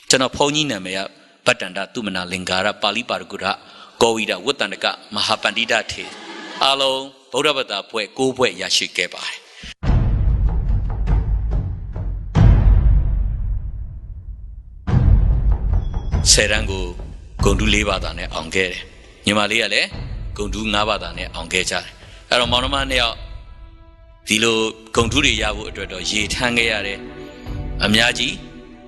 ကျွန်တော်ဖုန်းကြီးနာမည်ကဗတ္တန္တသုမနာလင်္ကာရပါဠိပါရဂုရကောဝိဒဝတ္တန္တကမဟာပန္တိတထေအားလုံးဗုဒ္ဓဘာသာဘွဲ့9ဘွဲ့ရရှိခဲ့ပါတယ်ဆယ်တန်းကိုဂုဏ်ထူး4ဘာသာနဲ့အောင်ခဲ့တယ်ညီမလေးကလည်းဂုဏ်ထူး5ဘာသာနဲ့အောင်ခဲ့ကြတယ်အဲ့တော့မောင်နှမ2ယောက်ဒီလိုဂုဏ်ထူးတွေရဖို့အတွက်တော့ရေထမ်းခဲ့ရတယ်အများကြီး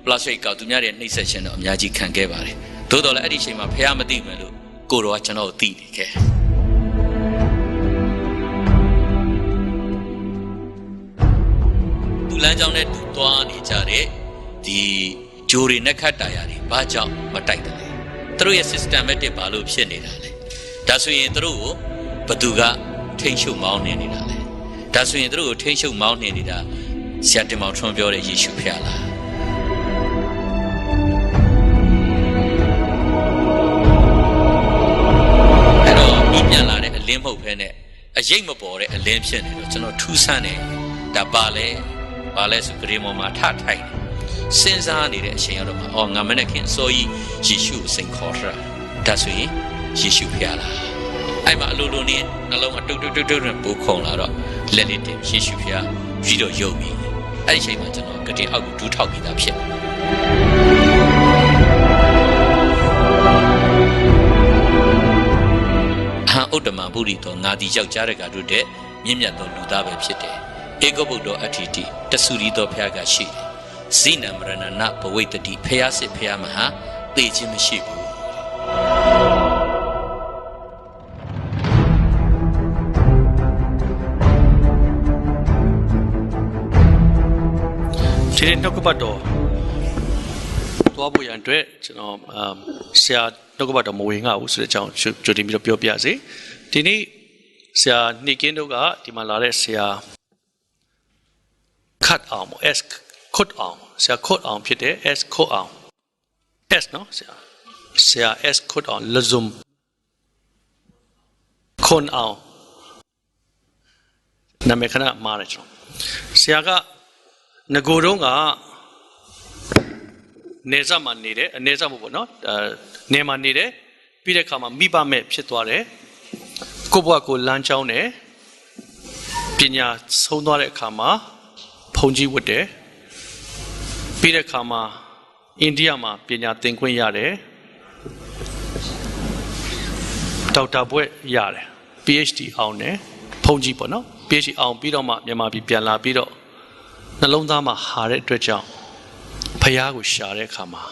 plus rate ကောက်သူများရဲ့နှိမ့်ဆက်ခြင်းတော့အများကြီးခံခဲ့ပါတယ်သို့တော်လည်းအဲ့ဒီအချိန်မှာဖះမသိမယ်လို့ကိုတော်ကကျွန်တော်ကိုသိနေခဲ့သူလမ်းကြောင်းနဲ့တူသွားနေကြတဲ့ဒီဂျိုတွေနဲ့ခတ်တာယာတွေဘာကြောင့်မတိုက်တယ်လဲသူတို့ရဲ့ systematic ဘာလို့ဖြစ်နေတာလဲဒါဆိုရင်သူတို့ကိုဘသူကထိန်းချုပ်မောင်းနေနေတာလဲဒါဆိုရင်သူတို့ကိုထိန်းချုပ်မောင်းနေနေတာဆရာတင်မောင်ထွန်းပြောတဲ့ယေရှုဖះလားအဲ့တော့ပြန်လာတဲ့အလင်းမဟုတ်ဘဲနဲ့အရေးမပေါ်တဲ့အလင်းဖြစ်နေတော့ကျွန်တော်ထူးဆန်းတယ်ဒါပါလဲဆိုဂရေမော်မှာထထိုင်စဉ်းစားနေတဲ့အချိန်ရောက်တော့မှငါမနဲ့ခင်အစိုးကြီးယေရှုကိုစိန်ခေါ်တာဒါဆိုရင်ယေရှုဖះလားအဲ့မှာအလိုလိုနဲ့နှလုံးအတုတ်နဲ့ပိုးခုံလာတော့လက်လေးတင်ယေရှုဖះပြီးတော့ယုံပြီအဲ့ဒီအချိန်မှာကျွန်တော်ကတင်အောက်ကိုဒူးထောက်ပြီးသားဖြစ်ဥတ္တမဗုဒ္ဓတော်ငါသည်ယောက်ျားတကတို့တဲ့မြင့်မြတ်သောလူသားပဲဖြစ်တယ်ဧကဗုဒ္ဓအဋ္ဌိတိတဆူရီတော်ဖះကရှိတယ်ဇိနမရဏနာဘဝိတ္တိဖះစစ်ဖះမဟာသိခြင်းမရှိဘူးဒီနေ့နှုတ်ကပတ်တော်သွားဖို့ရန်အတွက်ကျွန်တော်ဆရာနှုတ်ကပတ်တော်မဝေငှဘူးဆိုတဲ့အကြောင်းကြိုတင်ပြီးတော့ပြောပြစေဒီနေ့ဆရာနေကင်းတို့ကဒီမှာလာတဲ့ဆရာ cut အောင် s cut အောင်ဆရာ cut အောင်ဖြစ်တယ် s cut အောင် s နော်ဆရာ s cut အောင် lazum ခွန်အောင်နာမည်ခဏမှားတယ်ကျွန်တော်ဆရာကငကိုတုံးကနေစားမှာနေတယ်အနေစားမဟုတ်ဘူးနော်နေမှာနေတယ်ပြီးတဲ့အခါမှာမိဘမဲ့ဖြစ်သွားတယ်ကိုဘွားကိုလမ်းကြောင်းတယ်ပညာဆုံးသွားတဲ့အခါမှာဖုန်ကြီးဝတ်တယ်ပြီးတဲ့အခါမှာအိန္ဒိယမှာပညာသင်ခွင့်ရတယ်ဒေါက်တာဘွဲ့ရတယ် PhD အောင်တယ်ဖုန်ကြီးပေါ့နော် PhD အောင်ပြီးတော့မှမြန်မာပြည်ပြန်လာပြီးတော့နှလုံးသားမှာဟာတဲ့အတွက်ကြောင့်ဖះကိုရှာတဲ့အခါမှာ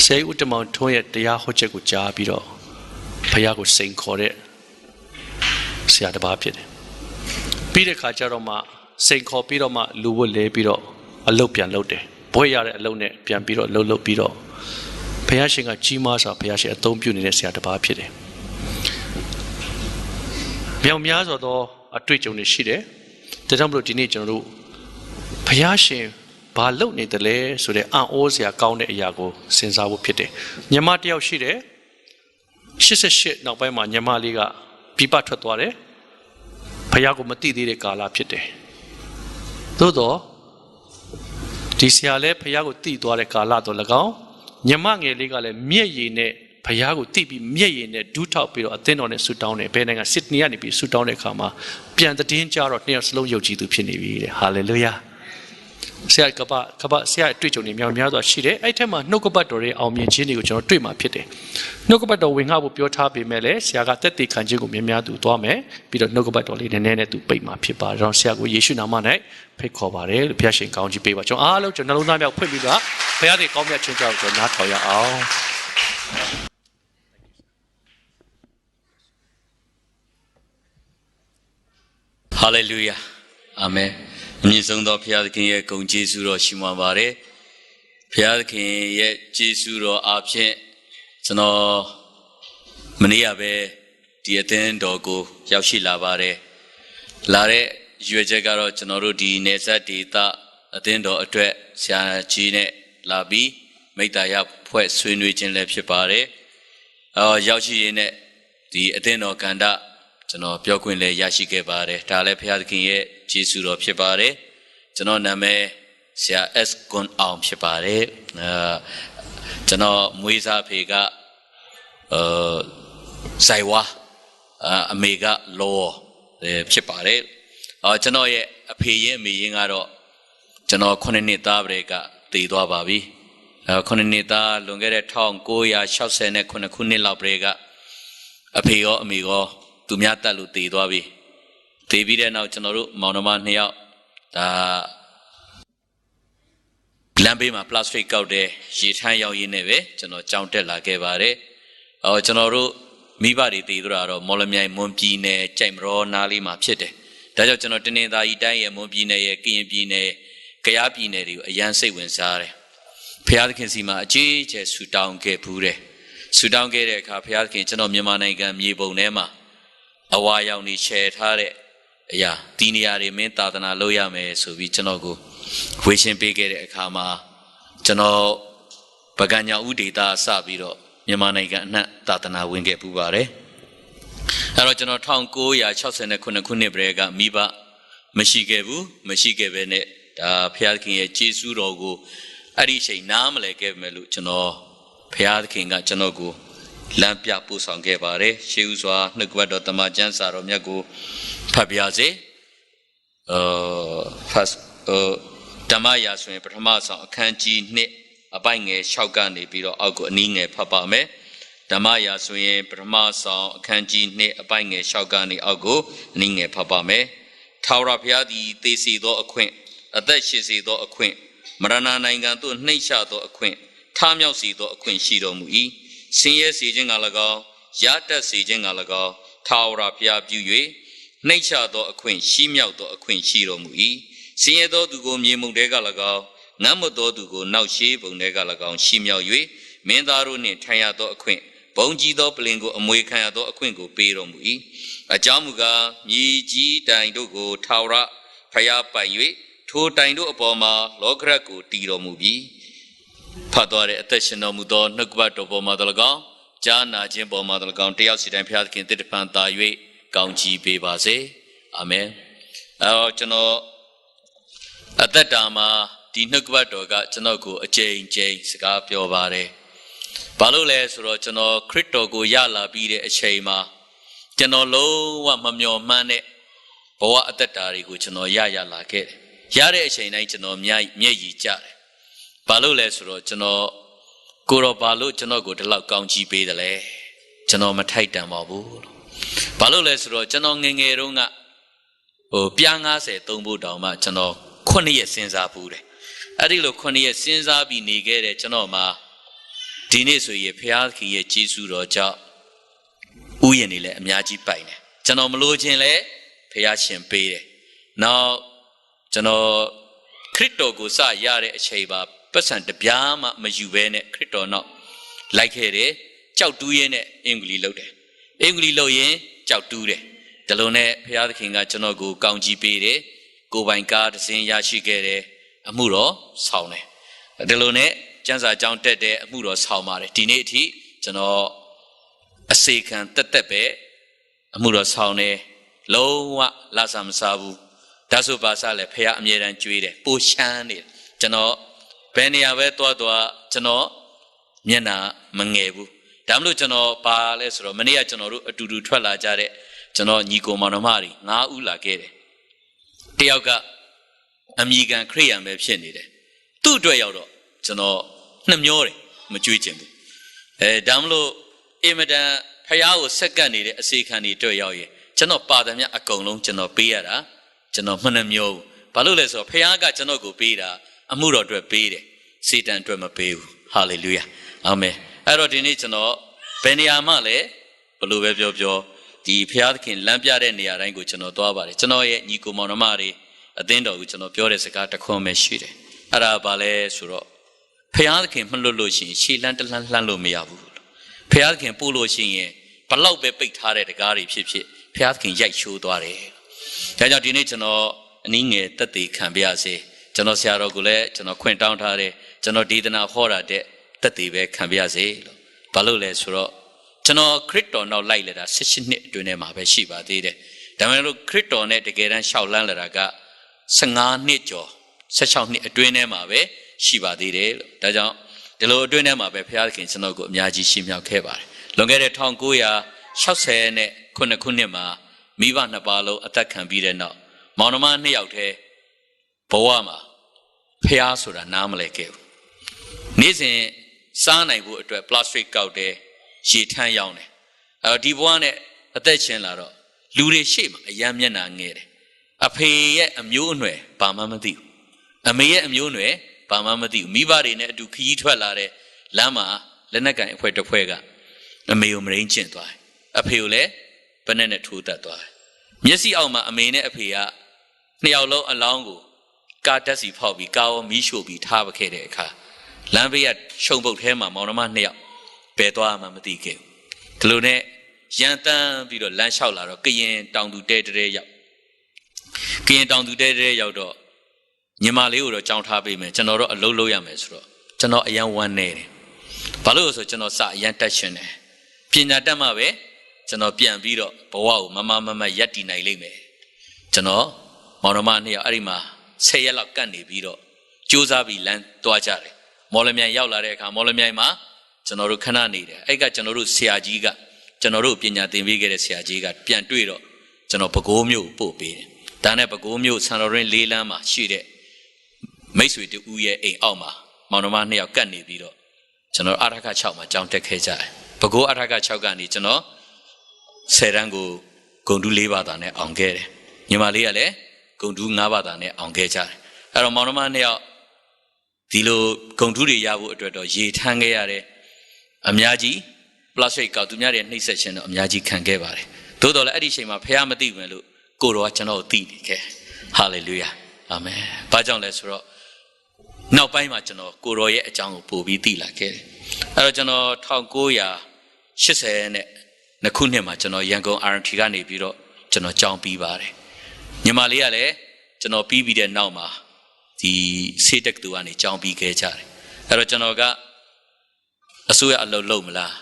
ဆရာဥတ္တမောင်ထွန်းရဲ့တရားဟောချက်ကိုကြားပြီးတော့ဖះကိုစိန်ခေါ်တဲ့ဆရာတစ်ပါးဖြစ်တယ်ပြီးတဲ့အခါကျတော့မှစိန်ခေါ်ပြီးတော့မှလူဝတ်လဲပြီးတော့အလုပ်ပြန်လုပ်တယ်ဘွဲ့ရတဲ့အလုပ်နဲ့ပြန်ပြီးတော့လုပ်ပြီးတော့ဖះရှင်ကကြီးမားစွာဖះရှင်အသုံးပြုနေတဲ့ဆရာတစ်ပါးဖြစ်တယ်မြောင်များစွာသောအတွေ့အကြုံတွေရှိတယ်ဒါကြောင့်မလို့ဒီနေ့ကျွန်တော်တို့ဖះရှင်ဘာလုပ်နေတယ်လဲဆိုတဲ့အံ့ဩစရာကောင်းတဲ့အရာကိုစဉ်းစားဖို့ဖြစ်တယ်ညီမတယောက်ရှိတယ်88နောက်ပိုင်းမှာညီမလေးကပြပထွက်သွားတယ်ဖះကိုမသိသေးတဲ့ကာလဖြစ်တယ်သို့တော့ဒီဆရာလည်းဖះကိုသိသွားတဲ့ကာလတော့၎င်းညီမငယ်လေးကလည်းမျက်ရည်နဲ့ဖះကိုသိပြီးမျက်ရည်နဲ့ဒူးထောက်ပြီးတော့အသင်းတော်နဲ့ဆူတောင်းတယ်ဘယ်နိုင်ငံစစ်ဒနီကနေပြီးဆူတောင်းတဲ့အခါမှာပြန်သတင်းကြတော့နှစ်ယောက်စလုံးယုံကြည်သူဖြစ်နေပြီတဲ့ဟာလေလုယာဆရာကပဆရာတွေ့ကြုံနေမြောင်များစွာရှိတယ်အဲ့ထက်မှာနှုတ်ကပတ်တော်ရဲ့အောင်မြင်ခြင်းတွေကိုကျွန်တော်တွေ့မှာဖြစ်တယ်နှုတ်ကပတ်တော်ဝင်ငှဖို့ပြောထားပေမဲ့လည်းဆရာကတက်တည်ခံခြင်းကိုမြင်များသူသွားမယ်ပြီးတော့နှုတ်ကပတ်တော်လေးနည်းနည်းနဲ့သူပိတ်မှာဖြစ်ပါတယ်တော့ဆရာကိုယေရှုနာမ၌ဖိတ်ခေါ်ပါတယ်လို့ဘုရားရှင်ကောင်းချီးပေးပါကျွန်တော်အားလုံးကျွန်တော်နှလုံးသားမြောက်ဖွင့်ပြီးတော့ဘုရားရဲ့ကောင်းမြတ်ခြင်းကြောင့်ကျွန်တော်နားထောင်ရအောင် Hallelujah Amen အမြင့်ဆုံးသောဘုရားသခင်ရဲ့ဂုဏ်ကျေးဇူးတော်ရှိမှပါတယ်ဘုရားသခင်ရဲ့ကျေးဇူးတော်အားဖြင့်ကျွန်တော်မနေ့ကပဲဒီအသင်းတော်ကိုရောက်ရှိလာပါတယ်လာတဲ့ရွေချက်ကတော့ကျွန်တော်တို့ဒီနေဆက်ဒေသအသင်းတော်အတွက်ဆရာကြီးနဲ့လာပြီးမိတ္တရာဖွဲ့ဆွေးနွေးခြင်းလည်းဖြစ်ပါတယ်ရောက်ရှိရင်းနဲ့ဒီအသင်းတော်ကန္တကျွန်တော်ပြောခွင့်လည်းရရှိခဲ့ပါတယ်ဒါလည်းဘုရားသခင်ရဲ့ကျေးဇူးတော်ဖြစ်ပါတယ်ကျွန်တော်နာမည် ဆရာ S ကွန်အောင်ဖြစ်ပါတယ်ကျွန်တော်မွေးစားဖေကဆိုင်ဝါအမေကလောဖြစ်ပါတယ်ကျွန်တော်ရဲ့အဖေရဲ့အမေရင်ကတော့ကျွန်တော်9နှစ်သားပရေကတည်သွားပါပြီ9နှစ်သားလွန်ခဲ့တဲ့1969ခုနှစ်လောက်ပရေကအဖေရောအမေရောသူများတက်လို့တည်သွားပြီတည်ပြီးတဲ့နောက်ကျွန်တော်တို့မောင်နှမ2ယောက်ဒါလမ်းဘေးမှာ plastic ကောက်တဲ့ရေထမ်းရောက်ရင်းနဲ့ပဲကျွန်တော်ကြောင်းတက်လာခဲ့ပါတယ်ကျွန်တော်တို့မိဘတွေတည်သွားတော့မော်လမြိုင်မွန်ပြည်နယ်ကြိုက်မရောနားလေးမှာဖြစ်တယ်ဒါကြောင့်ကျွန်တော်တနင်္သာရီတိုင်းရဲ့မွန်ပြည်နယ်ရဲ့ကရင်ပြည်နယ်ကယားပြည်နယ်တွေကိုအရန်စိတ်ဝင်စားတယ်ဖျားသခင်စီမှာအကြီးအကျယ်ဆူတောင်းခဲ့ဘူးတယ်ဆူတောင်းခဲ့တဲ့အခါဖျားသခင်ကျွန်တော်မြန်မာနိုင်ငံမြေပုံထဲမှာအဝါရောင်နေချယ်ထားတဲ့အရာဒီနေရာတွေမင်းသာသနာလုပ်ရမယ်ဆိုပြီးကျွန်တော်ကိုဝေရှင်းပေးခဲ့တဲ့အခါမှာကျွန်တော်ပကံညာဥဒေတာစပြီးတော့မြန်မာနိုင်ငံအနှံ့သာသနာဝင်ခဲ့ပူပါတယ်အဲ့တော့ကျွန်တော်1969ခုနှစ်ပရေကမိဘမရှိခဲ့ပဲနဲ့ဒါဖျားသခင်ရဲ့ကျေးဇူးတော်ကိုအဲ့ဒီအချိန်နားမလည်ခဲ့မယ်လို့ကျွန်တော်ဖျားသခင်ကကျွန်တော်ကိုလမ်းပြပို့ဆောင်ခဲ့ပါတယ်ရှေးဥစွာနှုတ်ကပတ်တော်တမန်ကျမ်းစာတော်မြတ်ကိုဖတ်ပြစေဓမ္မရာဆိုရင်ပထမဆောင်အခန်းကြီး1အပိုင်ငယ်6ကနေပြီးတော့အောက်ကိုအနည်းငယ်ဖတ်ပါမယ်ဓမ္မရာဆိုရင်ပထမဆောင်အခန်းကြီး2အပိုင်ငယ်6ကနေအောက်ကိုအနည်းငယ်ဖတ်ပါမယ်ထာဝရဘုရားသည်သေစီသောအခွင့်အသက်ရှင်စေသောအခွင့်မရဏနိုင်ငံသို့နှိမ့်ချသောအခွင့်ထားမြောက်စေသောအခွင့်ရှိတော်မူ၏ဆင်းရဲစေခြင်းက၎င်းရတတ်စေခြင်းက၎င်းထာဝရဘုရားပြု၍နှိမ့်ချသောအခွင့်ရှိမြောက်သောအခွင့်ရှိတော်မူ၏ဆင်းရဲသောသူကိုမြေမှုန်တဲက၎င်းငတ်မသောသူကိုနောက်ရှိပုံတဲက၎င်းရှိမြောက်၍မင်းသားတို့နှင့်ထိုင်ရသောအခွင့်ဘုံကြီးသောပလင်ကိုအမွေခံရသောအခွင့်ကိုပေးတော်မူ၏အကြောင်းမူကားမြေကြီးတိုင်တို့ကိုထာဝရဘုရားပိုင်၍ထိုတိုင်တို့အပေါ်မှာလောကရတ်ကိုတည်တော်မူပြီးဖတ်သွားတဲ့အသက်ရှင်တော်မူသောနှုတ်ကပတ်တော်ပေါ်မှာ၎င်းကြားနာခြင်းပေါ်မှာ၎င်းတယောက်စီတိုင်းဘုရားသခင်တည်တပံသာ၍ကောင်းချီးပေးပါစေအာမင်ကျွန်တော်အသက်တာမှာဒီနှုတ်ကပတ်တော်ကကျွန်တော်ကိုအကျဉ်းချင်းစကားပြောပါတယ်ဘာလို့လဲဆိုတော့ကျွန်တော်ခရစ်တော်ကိုရလာပြီးတဲ့အချိန်မှာကျွန်တော်လုံးဝမမျှော်မှန်းတဲ့ဘဝအသက်တာတွေကိုကျွန်တော်ရလာခဲ့တယ်ရတဲ့အချိန်တိုင်းကျွန်တော်မျက်ရည်ကျတယ်ဘာလို့လဲဆိုတော့ကျွန်တော်ကိုတော့ဘာလို့ကျွန်တော်ကိုဒီလောက်ကောင်းချီးပေးတယ်လဲကျွန်တော်မထိုက်တန်ပါဘူးဘာလို့လဲဆိုတော့ကျွန်တော်ငယ်ငယ်တုန်းကပြား90သုံးဖို့တောင်မှကျွန်တော်9ရက်စဉ်းစားဘူးတယ်အဲ့ဒီလို9ရက်စဉ်းစားပြီးနေခဲ့တဲ့ကျွန်တော်မှာဒီနေ့ဆိုရင်ဘုရားခင်ရဲ့ကျေးဇူးတော်ကြောင့်ဥယျာဉ်တွေလည်းအများကြီးပိုင်တယ်ကျွန်တော်မလို့ခြင်းလည်းဘုရားရှင်ပေးတယ်နောက်ကျွန်တော်ခရစ်တော်ကိုစရတဲ့အချိန်ပါပတ်စံတပြားမှမယူဘဲနဲ့ခရစ်တော်နောက်လိုက်ခဲ့တယ်ကြောက်တူးရင်းနဲ့အင်္ဂလိပ်လုပ်တယ်အင်္ဂလိပ်လုပ်ရင်ကြောက်တူးတယ်ဒါလိုနဲ့ဘုရားသခင်ကကျွန်တော်ကိုကောင်းချီးပေးတယ်ကိုယ်ပိုင်ကားတစ်စင်းရရှိခဲ့တယ်အမှုတော်ဆောင်တယ်ဒါလိုနဲ့ကျမ်းစာကြောင်းတက်တဲ့အမှုတော်ဆောင်ပါတယ်ဒီနေ့အထိကျွန်တော်အစေခံတက်ပဲအမှုတော်ဆောင်တယ်လုံးဝလာဆာမစားဘူးဒါဆိုပါစားလဲဖះအမြဲတမ်းကြွေးတယ်ပိုရှမ်းနေကျွန်တော်ဘယ်နေရာပဲသွားကျွန်တော်မျက်နှာမငယ်ဘူးဒါမှမဟုတ်ကျွန်တော်ပါလဲဆိုတော့မနေ့ကကျွန်တော်တို့အတူတူထွက်လာကြတဲ့ကျွန်တော်ညီကိုမောင်နှမတွေ9ဦးလာခဲ့တယ်တယောက်ကအမိခံခရိယံပဲဖြစ်နေတယ်သူ့အတွက်ရောက်တော့ကျွန်တော်နှမျောတယ်မကြွေးချင်ဘူးဒါမှမဟုတ်အင်မတန်ဖះကိုဆက်ကပ်နေတဲ့အစေခံတွေအတွက်ရောက်ရင်ကျွန်တော်ပါတယ်မြအကုန်လုံးကျွန်တော်ပေးရတာကျွန်တော်မနှမျောဘူးဘာလို့လဲဆိုတော့ဖះကကျွန်တော်ကိုပေးတာအမှုတော်အတွက်ပေးတယ်စေတန်အတွက်မပေးဘူးဟာလေလုယာအာမင်အဲ့တော့ဒီနေ့ကျွန်တော်ဘယ်နေရာမှလည်းဘလို့ပဲပြောဒီဖះသခင်လမ်းပြတဲ့နေရာတိုင်းကိုကျွန်တော်သွားပါတယ်ကျွန်တော်ရဲ့ညီကိုမောင်နှမတွေအသင်းတော်ကိုကျွန်တော်ပြောတဲ့စကားတစ်ခွန်းပဲရှိတယ်အဲ့ဒါဘာလဲဆိုတော့ဖះသခင်မလွတ်လို့ရှိရင်ရှေ့လန်းတလှမ်းလှမ်းလို့မရဘူးဖះသခင်ပို့လို့ရှိရင်ဘလောက်ပဲပိတ်ထားတဲ့တကားတွေဖြစ်ဖះသခင်ရိုက်ချိုးသွားတယ်ဒါကြောင့်ဒီနေ့ကျွန်တော်အနည်းငယ်တက်တည်ခံပြရစေကျွန်တော်ဆရာတော်ကိုလည်းကျွန်တော်ခွင့်တောင်းထားတယ်ကျွန်တော်ဒေသနာဟောတာတဲ့တက်တည်ပဲခံပြရစေလို့ဘာလို့လဲဆိုတော့ကျွန်တော်ခရစ်တော်နောက်လိုက်လာတာ18နှစ်အတွင်းထဲမှာပဲရှိပါသေးတယ်ဒါပေမဲ့လို့ခရစ်တော်နဲ့တကယ်တမ်းရှောက်လန်းလာတာက15နှစ်ကျော် 16နှစ်အတွင်းထဲမှာပဲရှိပါသေးတယ်လို့ဒါကြောင့်ဒီလိုအတွင်းထဲမှာပဲဘုရားသခင်ကျွန်တော်ကိုအများကြီးရှင်းမြောက်ခဲ့ပါတယ်လွန်ခဲ့တဲ့1960ခုနှစ်မှာမိဘနှစ်ပါးလုံးအသက်ခံပြီးတဲ့နောက်မောင်နှမ2ယောက်တည်းဘဝမှာဖျားဆိုတာနားမလဲခဲ့ဘူးနေ့စဉ်စားနိုင်ဖို့အတွက်ပလတ်စတစ်ကောက်တယ်ရေထမ်းရောင်းတယ်ဒီဘဝနဲ့အသက်ရှင်လာတော့လူတွေရှေ့မှာအယမ်းမျက်နှာငယ်တယ်အဖေရဲ့အမျိုးအနွယ်ဘာမှမသိဘူးအမေရဲ့အမျိုးအနွယ်ဘာမှမသိဘူးမိဘတွေနဲ့အတူခရီးထွက်လာတဲ့လမ်းမှာလက်နက်ကန်အဖွဲ့တစ်ဖွဲ့ကအမေကိုမရင်းကျင့်သွားတယ်အဖေကိုလည်းဘယ်နဲ့ထိုးတက်သွားတယ်မျက်စိအောက်မှာအမေနဲ့အဖေက2ယောက်လုံးအလောင်းကိုကားတက်စီဖောက်ပြီးကားရောမီးရှို့ပြီးထားပခဲ့တဲ့အခါလမ်းဘေးကရှုံပုတ်ထဲမှာမောင်နှမ2ယောက်ဘယ်သွားမှမသိခဲ့ဘူးဒီလိုနဲ့ရန်တန်းပြီးတော့လမ်းလျှောက်လာတော့ကရင်တောင်သူတဲတဲရောက်တော့ညီမလေးကိုတော့ကြောင်းထားပေးမယ်ကျွန်တော်တော့အလုပ်လုပ်ရမယ်ဆိုတော့ကျွန်တော်အရန်ဝမ်းနေတယ်ဘာလို့လဲဆိုကျွန်တော်စအရန်တက်ရှင်တယ်ပညာတတ်မှပဲကျွန်တော်ပြန်ပြီးတော့ဘဝကိုမရက်တည်နိုင်လိမ့်မယ်ကျွန်တော်မောင်နှမ2ယောက်အဲ့ဒီမှာ10ရက်လောက်ကတ်နေပြီးတော့စူးစမ်းပြီးလမ်းသွားကြတယ်မော်လမြိုင်ရောက်လာတဲ့အခါမော်လမြိုင်မှာကျွန်တော်တို့ခဏနေတယ်အဲ့ကကျွန်တော်တို့ဆရာကြီးကကျွန်တော်တို့ပညာသင်ပေးခဲ့တဲ့ဆရာကြီးကပြန်တွေ့တော့ကျွန်တော်ပဲခူးမြို့ပို့ပေးတယ်ဒါနဲ့ပဲခူးမြို့ဆန်တော်ရင်း၄လမ်းမှာရှိတဲ့မိတ်ဆွေတူဦးရဲ့အိမ်အောက်မှာမောင်နှမ2ယောက်ကတ်နေပြီးတော့ကျွန်တော်အထက6မှာကြောင်းတက်ခဲ့ကြတယ်ပဲခူးအထက6ကနေကျွန်တော်10တန်းကိုဂုံတူး4ဘာသာနဲ့အောင်ခဲ့တယ်ညီမလေးကလည်းဂုံတူး5ဘာသာနဲ့အောင်ခဲ့ကြတယ်အဲ့တော့မောင်နှမ2ယောက်ဒီလိုဂုံတူးတွေရဖို့အတွက်တော့ရေထမ်းခဲ့ရတယ်အများကြီးပလတ်စတစ်ကောက်သူများတွေနှိမ့်ဆက်ခြင်းတော့အများကြီးခံခဲ့ပါတယ်သို့တော်လည်းအဲ့ဒီချိန်မှာဖះမသိဘူးလို့ကိုတော်ကကျွန်တော်ကိုသိနေခဲ့ဟာလေလုယာအာမင်ဘာကြောင့်လဲဆိုတော့နောက်ပိုင်းမှာကျွန်တော်ကိုတော်ရဲ့အကြောင်းကိုပို့ပြီးသိလာခဲ့တယ်အဲ့တော့ကျွန်တော်1980ခုနှစ်မှာကျွန်တော်ရန်ကုန် RNT ကနေပြီးတော့ကျွန်တော်ကြောင်းပြီးပါတယ်ညီမလေးကလည်းကျွန်တော်ပြီးတဲ့နောက်မှာဒီစေတက်တူကနေကြောင်းပြီးခဲ့ကြတယ်အဲ့တော့ကျွန်တော်ကအစိုးရအလုပ်လုပ်မလား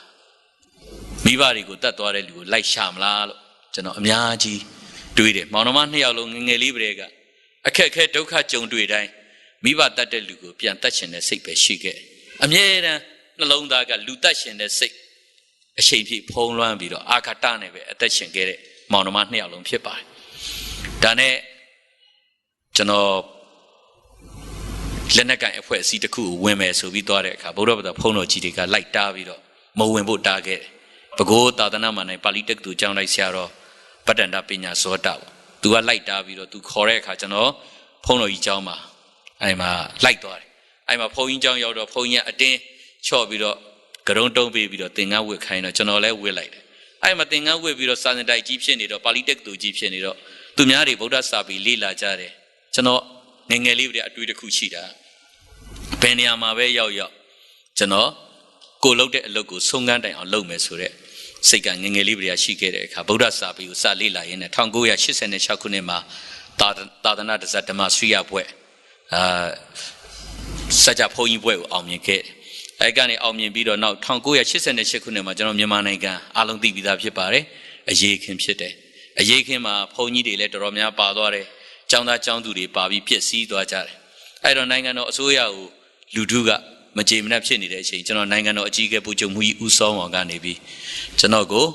မိဘတွေကိုတတ်သွားတဲ့လူကိုလိုက်ရှာမလားလို့ကျွန်တော်အများကြီးတွေးတယ်မောင်နှမ2ယောက်လုံးငယ်လေးပတွေကအခက်အခဲဒုက္ခကြုံတွေ့တိုင်းမိဘတတ်တဲ့လူကိုပြန်တတ်ရှင်တဲ့စိတ်ပဲရှိခဲ့အမြဲတမ်းနှလုံးသားကလူတတ်ရှင်တဲ့စိတ်အချိန်ပြည့်ဖုံးလွှမ်းပြီးတော့အာဃတနဲ့ပဲအသက်ရှင်ခဲ့တဲ့မောင်နှမ2ယောက်လုံးဖြစ်ပါတယ်ဒါနဲ့ကျွန်တော်လက်နက်ကန်အဖွဲ့အစည်းတစ်ခုကိုဝင်မယ်ဆိုပြီးသွားတဲ့အခါဗုဒ္ဓဘာသာဖုံးတော်ကြီးတွေကလိုက်တားပြီးတော့မဝင်ဖို့တားခဲ့တယ်ပဲခူးသာသနာ့မှာနိုင်ပါဠိတက္ကသိုလ်ကျောင်းလိုက်ဆရာတော်ပတ္တန္တပညာဇောတပေါ့သူကလိုက်တားပြီးတော့သူခေါ်တဲ့အခါကျွန်တော်ဖုံးတော်ကြီးကျောင်းမှာအဲ့မှာလိုက်သွားတယ်အဲ့မှာဖုံးကြီးကျောင်းရောက်တော့ဖုံးကြီးကအတင်းချော့ပြီးတော့ကရုံတုံးပေးပြီးတော့သင်္ကန်းဝတ်ခိုင်းတော့ကျွန်တော်လည်းဝတ်လိုက်တယ်အဲ့မှာသင်္ကန်းဝတ်ပြီးတော့စာစင်တိုက်ကြီးဖြစ်နေတော့ပါဠိတက္ကသိုလ်ကြီးဖြစ်နေတော့သူများတွေဗုဒ္ဓစာပေလေ့လာကြတယ်ကျွန်တော်ငယ်ငယ်လေးတွေအတွေ့တစ်ခုရှိတာဘယ်နေရာမှာပဲရောက်ကျွန်တော်ကိုလုပ်တဲ့အလုပ်ကိုဆုံးကန်းတိုင်အောင်လုပ်မယ်ဆိုတဲ့စိတ်ကငယ်ငယ်လေးတွေကရှိခဲ့တဲ့အခါဗုဒ္ဓစာပေကိုစလေ့လာရင်းနဲ့1986ခုနှစ်မှာသာသနာ့ဓမ္မဆွေရဘွဲ့စကြဖုံးကြီးဘွဲ့ကိုအောင်မြင်ခဲ့အဲကနေအောင်မြင်ပြီးတော့နောက်1988ခုနှစ်မှာကျွန်တော်မြန်မာနိုင်ငံအားလုံးသိပြီးသားဖြစ်ပါတယ်အရေးခင်ဖြစ်တယ်အရေးခင်မှာဘုန်းကြီးတွေလည်းတော်တော်များပါသွားတယ်ကျောင်းသားကျောင်းသူတွေပါပြီးပြည့်စည်သွားကြတယ်အဲ့တော့နိုင်ငံတော်အစိုးရကိုလူထုကမကြေမနက်ဖြစ်နေတဲ့အချိန်ကျွန်တော်နိုင်ငံတော်အကြီးအကဲပူချုပ်မှုကြီးဦးစောအောင်ကနေပြီးကျွန်တော်ကို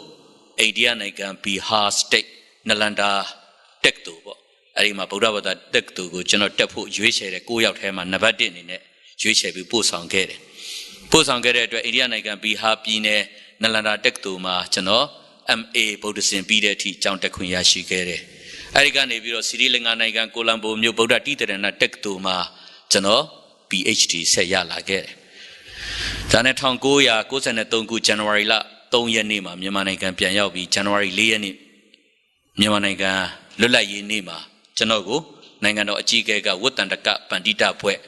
အိန္ဒိယနိုင်ငံဘီဟာစတိတ်နလန်ဒါတက်တူပေါ့အဲ့ဒီမှာဗုဒ္ဓဘာသာတက်တူကိုကျွန်တော်တက်ဖို့ရွေးချယ်တဲ့9ယောက်ထဲမှာနံပါတ်1အနေနဲ့ရွေးချယ်ပြီးပို့ဆောင်ခဲ့တယ်ပို့ဆောင်ခဲ့တဲ့အတွက်အိန္ဒိယနိုင်ငံဘီဟာပြည်နယ်နလန်ဒါတက်တူမှာကျွန်တော် MA ဗုဒ္ဓဆင်ပြီးတဲ့အထိကျောင်းတက်ခွင့်ရရှိခဲ့တယ်အဲ့ဒီကနေပြီးတော့စီရီလင်္ကာနိုင်ငံကိုလံဘိုမြို့ဗုဒ္ဓတိတရဏတက်တူမှာကျွန်တော် PhD ဆက်ရလာခဲ့တယ်။ဒါနဲ့1993ခုဇန်နဝါရီလ3ရက်နေ့မှာမြန်မာနိုင်ငံပြန်ရောက်ပြီးဇန်နဝါရီ4ရက်နေ့မြန်မာနိုင်ငံလွတ်လပ်ရေးနေ့မှာကျွန်တော်ကိုနိုင်ငံတော်အကြီးအကဲကဝတ္တန္တကပန္တိတဘွဲ့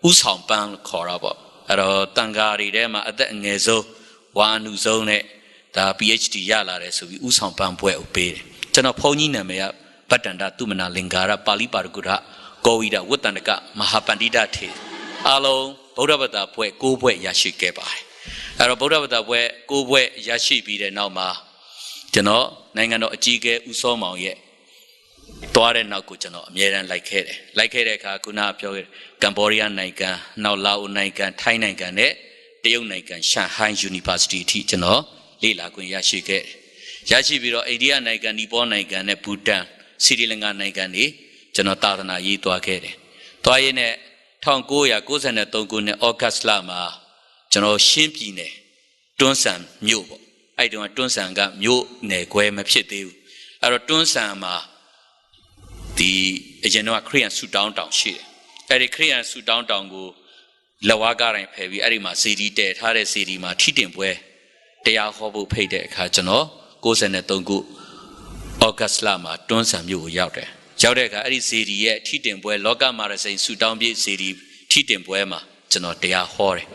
ဥဆောင်ပန်းခေါ်တာပေါ့။အဲ့တော့တန်ဃာတွေထဲမှာအသက်အငယ်ဆုံးဝါအနုဆုံးနဲ့ဒါ PhD ရလာတယ်ဆိုပြီးဥဆောင်ပန်းဘွဲ့ကိုပေးတယ်။ကျွန်တော်ဘုန်းကြီးနာမည်ကပတ္တန္တသုမနာလင်္ကာရပါဠိပါရဂုရကောဝိဒဝတ္တန္တကမဟာပန္တိတထေအားလုံးဗုဒ္ဓဘာသာဘွဲ့9ဘွဲ့ရရှိခဲ့ပါတယ်အဲ့တော့ဗုဒ္ဓဘာသာဘွဲ့9ဘွဲ့ရရှိပြီးတဲ့နောက်မှာကျွန်တော်နိုင်ငံတော်အကြီးအကဲဦးစောမောင်ရဲ့ သွားတဲ့နောက်ကိုကျွန်တော်အမြဲတမ်းလိုက်ခဲ့တဲ့အခါခုနပြောခဲ့ကမ်ဘောဒီးယားနိုင်ငံနောက်လာအိုနိုင်ငံထိုင်းနိုင်ငံနဲ့တရုတ်နိုင်ငံရှန်ဟိုင်း University အထိကျွန်တော်လေ့လာခွင့်ရရှိခဲ့ရရှိပြီးတော့အိန္ဒိယနိုင်ငံနီပေါနိုင်ငံနဲ့ဘူတန်စီရီလင်္ကာနိုင်ငံတွေကျွန်တော်သာသနာရေးသွားခဲ့တယ်သွားရင်းနဲ့1993ခုနှစ်ဩဂတ်လမှာကျွန်တော်ရှင်းပြည်နယ်တွန်းဆန်မြို့ပေါ့အဲ့တုန်းကတွန်းဆန်ကမြို့နယ်ခွဲမဖြစ်သေးဘူးအဲ့တော့တွန်းဆန်မှာဒီအရင်တော့ခရိယန်ဆူတောင်းတောင်ရှိတယ်အဲ့ဒီခရိယန်ဆူတောင်းတောင်ကိုလက်ဝါးကားတိုင်းဖယ်ပြီးအဲ့ဒီမှာစီဒီတည်ထားတဲ့စီဒီမှာထိတင်ပွဲတရားဟောဖို့ဖိတ်တဲ့အခါကျွန်တော်93ခုဩဂတ်လမှာတွန်းဆန်မြို့ကိုရောက်တဲ့အခါအဲ့ဒီစီဒီရဲ့ထိတင်ပွဲလောကမာရစိန်ဆူတောင်းပြည့်စီဒီထိတင်ပွဲမှာကျွန်တော်တရားဟောတယ်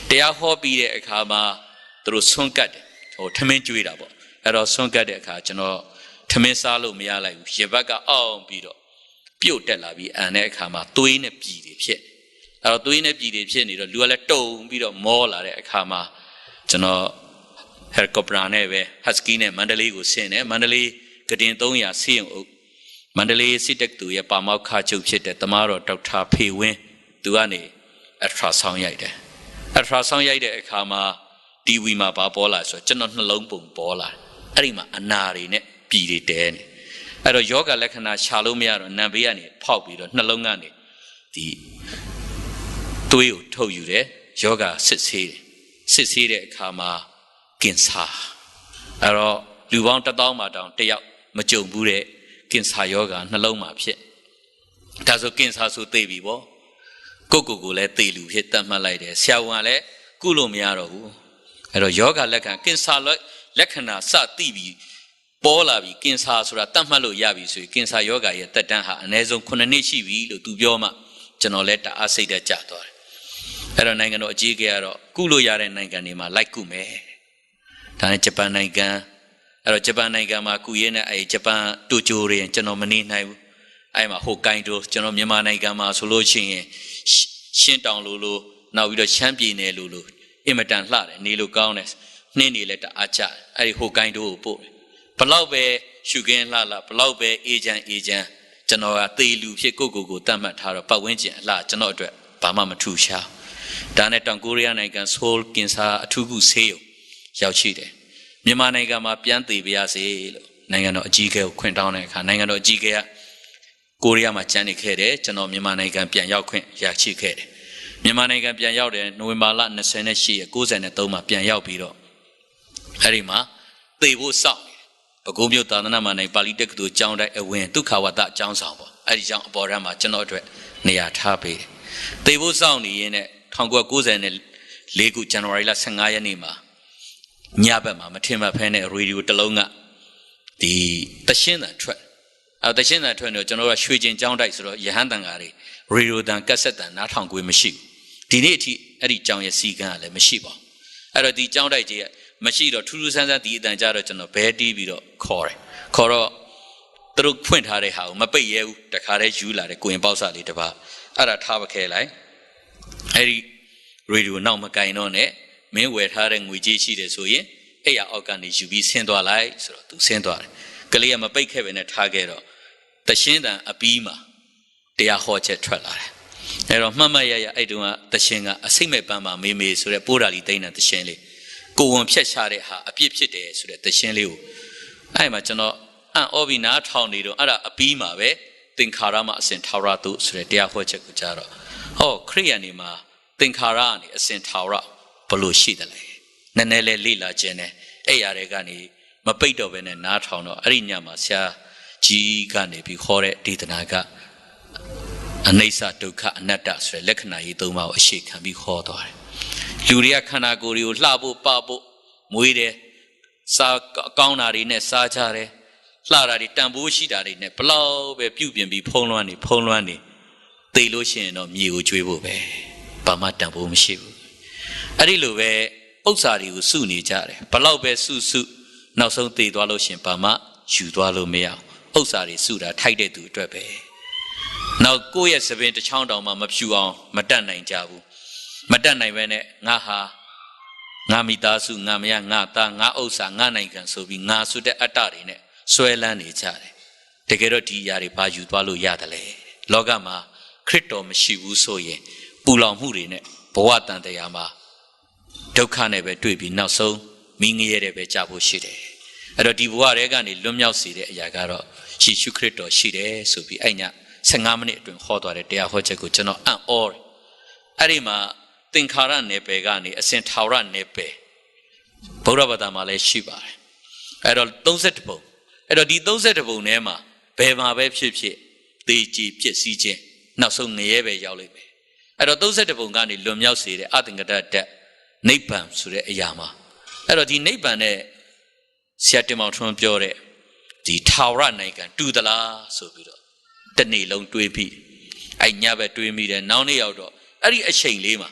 တရားဟောပြီးတဲ့အခါမှာသူတို့ဆွန့်ကတ်တယ်ထမင်းကျွေးတာပေါ့အဲ့တော့ဆွန့်ကတ်တဲ့အခါကျွန်တော်ထမင်းစားလို့မရလိုက်ဘူးရေဘက်ကအောင့်ပြီးတော့ပြုတ်တက်လာပြီးအန်တဲ့အခါမှာသွေးနဲ့ပြည်တွေဖြစ်အဲ့တော့သွေးနဲ့ပြည်တွေဖြစ်နေတော့လူကလည်းတုံပြီးတော့မောလာတဲ့အခါမှာကျွန်တော်ဟယ်ကော်ပရာနဲ့ပဲဟတ်စကီနဲ့မန္တလေးကိုဆင်းတယ်မန္တလေးကတင်300ဆေးရုံအုပ်မန္တလေးစစ်တပ်သူရဲ့ပါမောက်ခချုပ်ဖြစ်တဲ့တမားတော်ဒေါက်တာဖေဝင်းသူကနေအထရာဆောင်းရိုက်တယ်အထရာဆောင်းရိုက်တဲ့အခါမှာတီဗီမှာပါပေါ်လာဆိုကျွန်တော်နှလုံးပုံပေါ်လာအဲ့ဒီမှာအနာတွေနဲ့ပြည်တွေတဲနေအဲ့တော့ယောဂလက္ခဏာရှာလို့မရတော့နံဘေးကနေဖောက်ပြီးတော့နှလုံးကနေဒီသွေးကိုထုတ်ယူတယ်ယောဂစစ်ဆေးတဲ့အခါမှာကင်ဆာအဲ့တော့လူပေါင်း1000မှာတောင်တယောက်မကြုံဘူးတဲ့ကင်ဆာယောဂနှလုံးမှာဖြစ်ဒါဆိုကင်ဆာဆိုသိပြီပေါ့ကိုလည်းသိလူဖြစ်တတ်မှတ်လိုက်တယ်ဆရာဝန်ကလည်းကုလို့မရတော့ဘူးအဲ့တော့ယောဂလက္ခဏာကင်ဆာလက္ခဏာစသိပြီးပေါ်လာပြီကင်ဆာဆိုတာတတ်မှတ်လို့ရပြီဆိုရင်ကင်ဆာယောဂရဲ့တက်တန်းဟာအနည်းဆုံး9နှစ်ရှိပြီလို့သူပြောမှကျွန်တော်လည်းတအားစိတ်သက်ကြသွားတယ်အဲ့တော့နိုင်ငံတော်အကြီးအကဲကတော့ကုလို့ရတဲ့နိုင်ငံတွေမှာလိုက်ကုမယ်ဒါနဲ့ဂျပန်နိုင်ငံအဲ့တော့ဂျပန်နိုင်ငံမှာကုရင်းနဲ့အဲ့ဂျပန်တိုကျိုတွေကျွန်တော်မနေနိုင်ဘူးအဲ့မှာဟိုကိုင်တိုကျွန်တော်မြန်မာနိုင်ငံမှာဆိုလို့ရှိရင်ရှင်းတောင်လိုနောက်ပြီးတော့ရှမ်းပြည်နယ်လိုအင်မတန်လှတယ်နေလို့ကောင်းတယ်နှင်းနေလဲတအားကြအဲ့ဒီဟိုကိုင်တိုကိုပို့တယ်ဘလောက်ပဲရှုခင်းလှဘလောက်ပဲအေဂျင့်ကျွန်တော်ကသေလူဖြစ်ကိုတတ်မှတ်ထားတော့ပတ်ဝန်းကျင်အလှကျွန်တော်အတွက်ဘာမှမထူရှားဒါနဲ့တောင်ကိုရီးယားနိုင်ငံဆိုးလ်ကင်ဆာအထူးကုဆေးရုံရောက်ရှိတယ်မြန်မာနိုင်ငံမှာပြန်သေပါရစေလို့နိုင်ငံတော်အကြီးအကဲကိုခွင့်တောင်းတဲ့အခါနိုင်ငံတော်အကြီးအကဲကကိုရီးယားမှာကျန်းနေခဲ့တယ်ကျွန်တော်မြန်မာနိုင်ငံပြန်ရောက်ခွင့်ရရှိခဲ့တယ်မြန်မာနိုင်ငံပြန်ရောက်တယ်နိုဝင်ဘာလ28ရက်93မှာပြန်ရောက်ပြီးတော့အဲ့ဒီမှာသေဖို့စောင့်ပဲခူးမြို့သာသနာ့နိုင်ပါဠိတက္ကသိုလ်ကျောင်းတိုက်အဝင်ဒုက္ခဝတ္တကျောင်းဆောင်ပေါ့အဲ့ဒီကျောင်းအပေါ်ထမ်းမှာကျွန်တော်အတွက်နေရာထားပေးတယ်သေဖို့စောင့်နေရင်းနဲ့1994ခုဇန်နဝါရီလ15ရက်နေ့မှာညဘက်မှာမထင်မှတ်ဖဲနဲ့ရေဒီယိုတစ်လုံးကဒီတရှင်းတန်ထွက်တရှင်းတန်ထွက်တော့ကျွန်တော်ကရွှေကျင်ကျောင်းတိုက်ဆိုတော့ရဟန်းတန်ကားတွေရေဒီယိုတန်ကက်ဆက်တန်နားထောင်ခွင့်မရှိဘူးဒီနေ့အထိအဲ့ဒီကျောင်းရဲ့စီကံကလည်းမရှိပါဘူးအဲ့တော့ဒီကျောင်းတိုက်ကြီးကမရှိတော့ထူးထူးဆန်းဆန်းဒီအတန်ကြတော့ကျွန်တော်ဘဲတီးပြီးတော့ခေါ်တော့သူတို့ဖွင့်ထားတဲ့ဟာကိုမပိတ်ရဲဘူးတခါတည်းယူလာတယ်ကိုရင်ပေါက်စားလေးတစ်ပါးအဲ့ဒါထားပခဲလိုက်အဲ့ဒီရေဒီယိုနောက်မကင်တော့နဲ့မင်းဝယ်ထားတဲ့ငွေကြေးရှိတယ်ဆိုရင်အဲ့ရအောက်ကနေယူပြီးဆင်းသွားလိုက်ဆိုတော့သူဆင်းသွားတယ်ကလေးကမပိတ်ခဲ့ပဲနဲ့ထားခဲ့တော့တရှင်းတန်အပီးမှာတရားဟောချက်ထွက်လာတယ်အဲ့တော့မှတ်ရအဲ့တုန်းကတရှင်းကအစိမ့်မဲ့ပန်းမှာမေဆိုတဲ့ပိုးဓာလီတိန်းတဲ့တရှင်းလေးကိုဝန်ဖြတ်ချတဲ့ဟာအပြစ်ဖြစ်တယ်ဆိုတဲ့တရှင်းလေးကိုအဲ့မှာကျွန်တော်အံ့ဩပြီးနားထောင်နေတော့အဲ့ဒါအပီးမှာပဲသင်္ခါရမှာအစဉ်ထာဝရတုဆိုတဲ့တရားဟောချက်ကိုကြားတော့ဟောခရိယန်နေမှာသင်္ခါရကနေအစဉ်ထာဝရဘလို့ရှိတယ်လဲနည်းနည်းလေးလေ့လာခြင်းနဲ့အဲ့ရတဲ့ကနေမပိတ်တော့ဘဲနဲ့နားထောင်တော့အဲ့ဒီညမှာဆရာကြီးကနေပြီးခေါ်တဲ့ဒေသနာကအနိစ္စဒုက္ခအနတ္တဆိုတဲ့လက္ခဏာကြီး၃ပါးကိုအရှိခံပြီးခေါ်သွားတယ်လူတွေကခန္ဓာကိုယ်တွေကိုလှဖို့ပဖို့မွေးတယ်စားကောင်းတာတွေနဲ့စားကြတယ်လှတာတွေတန်ဖိုးရှိတာတွေနဲ့ဘလောက်ပဲပြုပြင်ပြီးဖုံးလွှမ်းနေသိလို့ရှိရင်တော့မြေကိုကျွေးဖို့ပဲဘာမှတန်ဖိုးမရှိဘူးအဲ့ဒီလိုပဲဥစ္စာတွေကိုစုနေကြတယ်ဘလောက်ပဲစုနောက်ဆုံးသိသွားလို့ရှိရင်ဘာမှယူသွားလို့မရဥစ္စာတွေစုတာထိုက်တဲ့သူအတွက်ပဲနောက်ကိုယ့်ရဲ့သပင်တစ်ချောင်းတောင်မှမဖြူအောင်မတတ်နိုင်ကြဘူးမတတ်နိုင်ပဲနဲ့ငါဟာငါမိသားစုငါမရငါသားငါဥစ္စာငါနိုင်ငံဆိုပြီးငါဆိုတဲ့အတ္တတွေနဲ့ဆွဲလန်းနေကြတယ်တ တကယ်တော့ဒီຢာတွေဘာယူသွားလို့ရတယ်လဲလောကမှာခရစ်တော်မရှိဘူးဆိုရင်ပူလောင်မှုတွေနဲ့ဘဝတန်တရားမှာဒုက္ခနဲ့ပဲတွေ့ပြီးနောက်ဆုံးမိငရဲတဲ့ပဲကြာဖို့ရှိတယ်အဲ့တော့ဒီဘဝတွေကနေလွတ်မြောက်စေတဲ့အရာကတော့ယေရှုခရစ်တော်ရှိတယ်ဆိုပြီးအဲ့ည15မိနစ်အတွင်းဟောသွားတဲ့တရားဟောချက်ကိုကျွန်တော်အံ့ဩတယ်အဲ့ဒီမှာသင်္ခါရနယ်ပယ်ကနေအစဉ်ထာဝရနယ်ပယ်ဗုဒ္ဓဘာသာမှာလည်းရှိပါတယ်အဲ့တော့31ပုံအဲ့တော့ဒီ31ပုံထဲမှာဘယ်မှာပဲဖြစ်ဖြစ်သေကြည်ပြည့်စည်ခြင်းနောက်ဆုံးငရဲပဲရောက်လိမ့်မယ်အဲ့တော့31ပုံကနေလွန်မြောက်စေတဲ့အသင်္ကတတ္တနိဗ္ဗာန်ဆိုတဲ့အရာမှာအဲ့တော့ဒီနိဗ္ဗာန်နဲ့ဆရာတင်မောင်ထွန်းပြောတဲ့ဒီထာဝရနိုင်ငံတူသလားဆိုပြီးတော့တနေ့လုံးတွေးပြီးအဲ့ညပဲတွေးမိတယ်နောက်နေ့ရောက်တော့အဲ့ဒီအချိန်လေးမှာ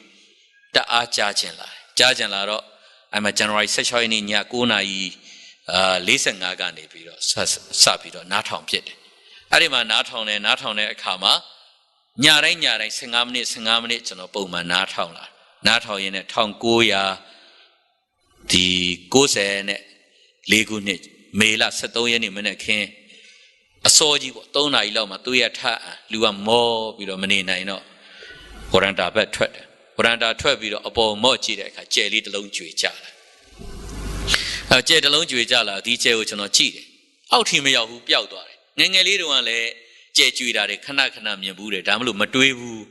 တအားကြားခြင်းလာတော့အဲ့မှာ January 16 ရက်နေ့ည9:45ကနေပြီးတော့စပြီးတော့နားထောင်ဖြစ်တယ်အဲ့ဒီမှာနားထောင်တဲ့အခါမှာညတိုင်း15မိနစ်ကျွန်တော်ပုံမှန်နားထောင်ရင်းနဲ့1900ဒီ94ခုနှစ်မေလ23ရက်နေ့မနေ့ခင်းအစောကြီးပေါ့3နာရီလောက်မှာသူရထလူကမောပြီးတော့မနေနိုင်တော့ဝရန်တာဘက်ထွက်တယ်ဝရန်တာထွက်ပြီးတော့အပေါ်မော့ကြည့်တဲ့အခါကျဲလေးတစ်လုံးကျွေကြလာကျဲတစ်လုံးကျွေကြလာဒီကျဲကိုကျွန်တော်ကြည့်တယ်အောက်ထီမရောက်ဘူးပျောက်သွားတယ်ငယ်လေးတုန်းကလည်းကျဲကျွေတာတွေခဏမြင်ဘူးတယ်ဒါမှမဟုတ်မတွေးဘူး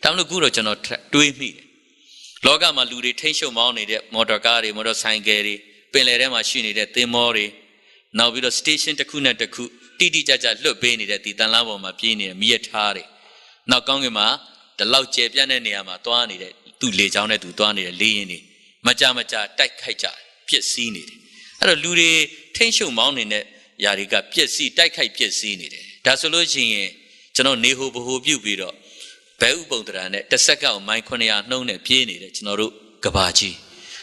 ဒါမှမဟုတ်ခုတော့ကျွန်တော်တွေးမိတယ်လောကမှာလူတွေထိမ့်ရှုံမောင်းနေတဲ့မော်တော်ကားတွေမော်တော်ဆိုင်ကယ်တွေပင်လယ်ထဲမှာရှိနေတဲ့သင်္ဘောတွေနောက်ပြီးတော့ station တစ်ခုနဲ့တစ်ခုတိတိကျကျလွတ်ပေးနေတဲ့ဒီတန်လန်းပေါ်မှာပြေးနေတဲ့မြစ်ထားတွေနောက်ကောင်းကင်မှာဒီလောက်ကျယ်ပြန့်တဲ့နေရာမှာသွားနေတဲ့သူ့လေချောင်းနဲ့သူသွားနေတဲ့လေရင်တွေမကြတိုက်ခိုက်ကြပျက်စီးနေတယ်အဲ့တော့လူတွေထိမ့်ရှုံမောင်းနေတဲ့ຢာတွေကပျက်စီးတိုက်ခိုက်ပျက်စီးနေတယ်ဒါဆိုလို့ရှိရင်ကျွန်တော်နေဟိုဘဟိုပြုတ်ပြီးတော့ဘဲဥပုံတရာနဲ့တစ်စက္ကန့်မိုင်900နှုန်းနဲ့ပြေးနေတဲ့ကျွန်တော်တို့ကဘာကြီး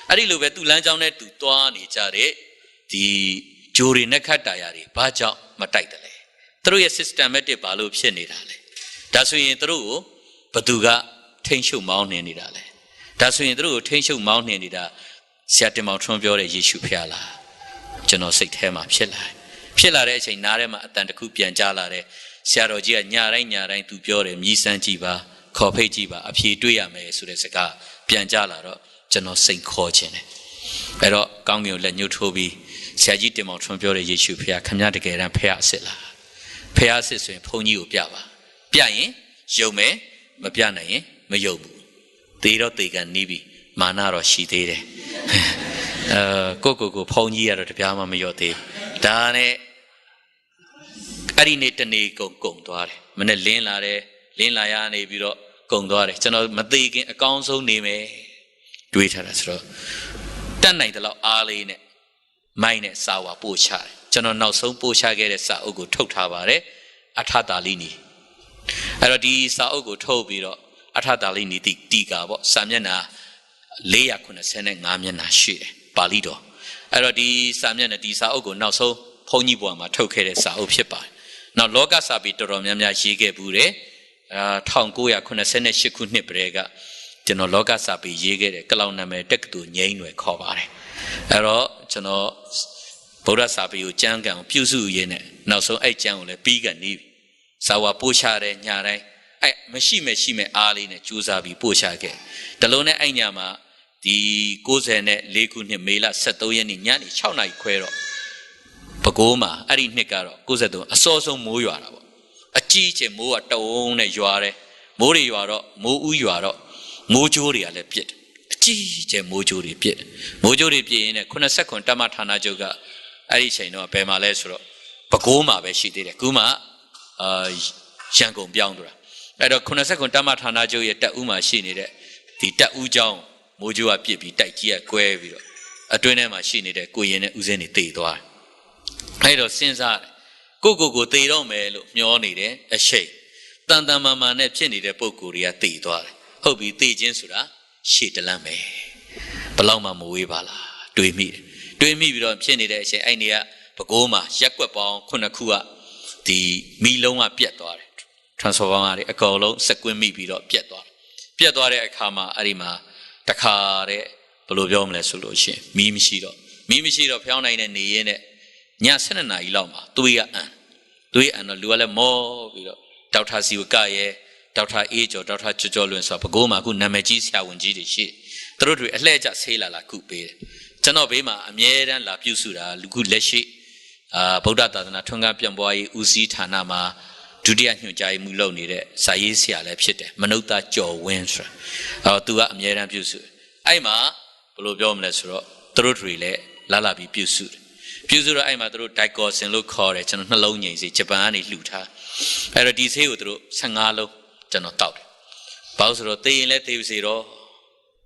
အဲ့ဒီလိုပဲသူ့လမ်းကြောင်းနဲ့သူသွားနေကြတဲ့ဒီဂျိုတွေနဲ့ခတ်တာယာတွေဘာကြောင့်မတိုက်တယ်လဲသူတို့ရဲ့ systematic ဘာလို့ဖြစ်နေတာလဲဒါဆိုရင်သူတို့ကိုဘသူကထိမ့်ရှုံမောင်းနေနေတာလဲဒါဆိုရင်သူတို့ကိုထိမ့်ရှုံမောင်းနေနေတာဆရာတင်မောင်ထွန်းပြောတဲ့ယေရှုဖျားလားကျွန်တော်စိတ်ထဲမှာဖြစ်လာတဲ့အချိန်နားထဲမှာအတန်တစ်ခုပြန်ကြားလာတဲ့ဆရာတော်ကြီးကညတိုင်းသူပြောတယ်မြည်စမ်းကြည့်ပါခေါ်ဖိတ်ကြည့်ပါအဖြေတွေ့ရမယ်ဆိုတဲ့စကားပြန်ကြားလာတော့ကျွန်တော်စိတ်ခေါ်ခြင်းတယ်အဲ့တော့ကောင်းကင်ကိုလက်ညှိုးထိုးပြီးဆရာကြီးတင်မောင်ထွန်းပြောတဲ့ယေရှုဖျားခမည်းတကယ်တမ်းဖျားအစ်စ်လားဖျားအစ်စ်ဆိုရင်ဘုန်းကြီးကိုပြပါပြရင်ယုံမယ်မပြနိုင်ရင်မယုံဘူးသေတော့သေကန်နီးပြီမာနတော့ရှိသေးတယ်ကိုဘုန်းကြီးကတော့တပြားမှမလျော့သေးဒါနဲ့အဲ့ဒီနေ့တနေ့ကုန်သွားတယ်မနေ့လင်းလာရနေပြီးတော့ကုန်သွားတယ်ကျွန်တော်မသေးခင်အကောင်းဆုံးနေမယ်တွေးထားတာဆိုတော့တတ်နိုင်တဲ့လောက်အားလေးနဲ့မိုင်းနဲ့စာဝါပို့ချတယ်ကျွန်တော်နောက်ဆုံးပို့ချခဲ့တဲ့စာအုပ်ကိုထုတ်ထားပါတယ်အထတာလိနီအဲ့တော့ဒီစာအုပ်ကိုထုတ်ပြီးတော့အထတာလိနီတီကာပေါ့စာမျက်နှာ485မျက်နှာရှိတယ်ပါဠိတော်အဲ့တော့ဒီစာမျက်နှာဒီစာအုပ်ကိုနောက်ဆုံးဘုန်းကြီးဘွားမှာထုတ်ခဲ့တဲ့စာအုပ်ဖြစ်ပါတယ်နောက်လောကစာပေတော်များများရေးခဲ့ဘူးတယ်1988ခုနှစ်ပရဲကကျွန်တော်လောကစာပေရေးခဲ့တဲ့ကလောင်နာမည်တက္ကသိုလ်ငိမ့်ွယ်ခေါ်ပါတယ်အဲ့တော့ကျွန်တော်ဗုဒ္ဓစာပေကိုကျမ်းဂန်ကိုပြုစုရင်းနဲ့နောက်ဆုံးအဲ့ကျမ်းကိုလည်းပြီးကနေပြီစာဝါပို့ချတဲ့ညတိုင်းအဲ့မရှိမဲ့အားလေးနဲ့ကြိုးစားပြီးပို့ချခဲ့ဒါလုံးနဲ့အဲ့ညမှာဒီ94ခုနှစ်မေလ23ရက်နေ့ညနေ6နာရီခွဲတော့ပဲခူးမှာအဲ့ဒီနှစ်ကတော့93အစောဆုံးမိုးရွာတာပေါ့အကြီးကျယ်မိုးကတုံးနဲ့ရွာတယ်မိုးတွေရွာတော့မိုးဥရွာတော့မိုးကြိုးတွေကလည်းပြစ်တယ်အကြီးကျယ်မိုးကြိုးတွေပြစ်ရင်နဲ့89တမဌာနချုပ်ကအဲ့ဒီချိန်တော့ဘယ်မှာလဲဆိုတော့ပဲခူးမှာပဲရှိသေးတယ်ခုမှရန်ကုန်ပြောင်းသွားတာအဲ့တော့89တမဌာနချုပ်ရဲ့တက်ဦးမှာရှိနေတဲ့ဒီတက်ဦးကျောင်းမိုးကြိုးကပြစ်ပြီးတိုက်ကြီးကကွဲပြီးတော့အတွင်းထဲမှာရှိနေတဲ့ကိုရင်နဲ့ဦးစင်းတွေတေသွားတယ်အဲ့တော့စဉ်းစားကိုတေတော့မယ်လို့မျောနေတယ်အရှိန်တန်မာမာနဲ့ဖြစ်နေတဲ့ပုံကိုယ်တွေကတေသွားတယ်ဟုတ်ပြီတေခြင်းဆိုတာရှေ့တလန့်ပဲဘလောက်မှမဝေးပါလားတွေးမိပြီးတော့ဖြစ်နေတဲ့အချိန်အဲ့ဒီကပဲခူးမှာရက်ွက်ပေါင်း9ခုကဒီမီလုံးကပြတ်သွားတယ် transformer တွေအကောင်လုံးစက်ကွင်းမိပြီးတော့ပြတ်သွားတဲ့အခါမှာအဲ့ဒီမှာတခါတဲ့ဘယ်လိုပြောမလဲဆိုလို့ရှိရင်မီးမရှိတော့ဖျောင်းနိုင်တဲ့နေရင်းနဲ့ည7:00 နာရီလောက်မှာသွေးကအံ Lui and Luala Mo, Daughter Siukaye, Daughter Age or Daughter Chujolans of Goma, who Namajis Hawinji she. Through to a ledger sailor la coupe. Janobema, Amier and La Pusura, Good Leshi, Bodata, Natunga Piamboy, Uzi Tanama, Judia Hujai Muloni, Saisia Lepshite, Manuta Joe Winsra, or Tua Amier and Pusu. Aima, Polobiom Lesro, through relay, Lalabi Pusu. Pusura Aima through Taikos and look courage and Malone, Japani Luta. Eradis Heudro, Sangalo, Janotau. Pausro, they let you zero.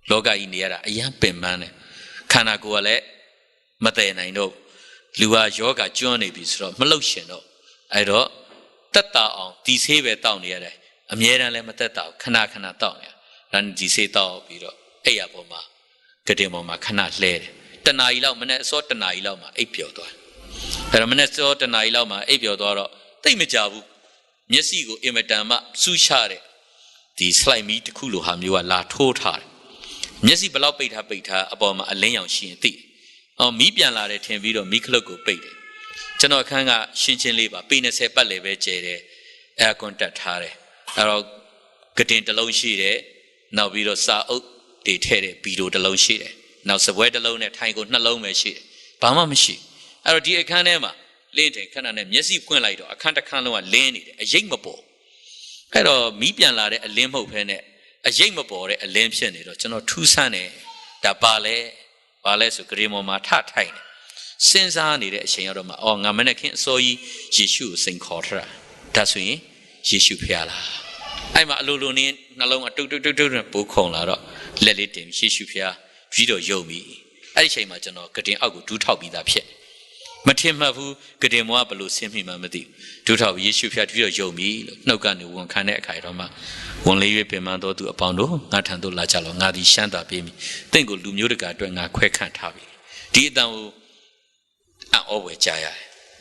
Loga India, a young man, Kanaguale, Matena, I know. Lua Yoga, Johnny Bisro, Maloshino. I wrote Tata on this heavy town here. A mere lematata, Kanakana town, and this tao, Biro, Ayaboma, Kademoma, Kanat led. Tanaila, Manet, Tanailama, Apiodo. Peramanet, Tanailama, Apiodoro, they mejabu. Yesigo, Imetama, Sushare. The slimy to Kuluham, you are la total. Messi Balau paid her upon a lay on she and tea. On me pian la ten video Miklogo paid. Chano Kanga, Shinchin labor, penis hepa leve jere, air contact hare. Arrow getting the loan sheet, now video saw out, they tear below the loan sheet. Now subway alone at Tango, not loan machine. Bama machine. Arrow dear canema, Linton, Canon, Messi Quinlido, a cantacano and lane, a jingmabo. Arrow me pian la a limbo penne. A jamabore, a lamption, two sunny, the ballet, so grimo mata tiny. Since I need a shenoma, or American soy, Jishu sing quarter. That's me, Jishu piala. I'm a lulunin, along a two book on Laro, let it in Jishu pia, Vido Yomi. I say my general, getting out to top that pit. Matimmavu, getting more below Simpi Mamadi, to top Yishu pia, Vido Yomi, no gun, one connect Kairoma. Only payment to a pound, not handle la jalo, Nadi Shanta pay me. Then go to Murica doing a quick can't have it. Did thou always jaya.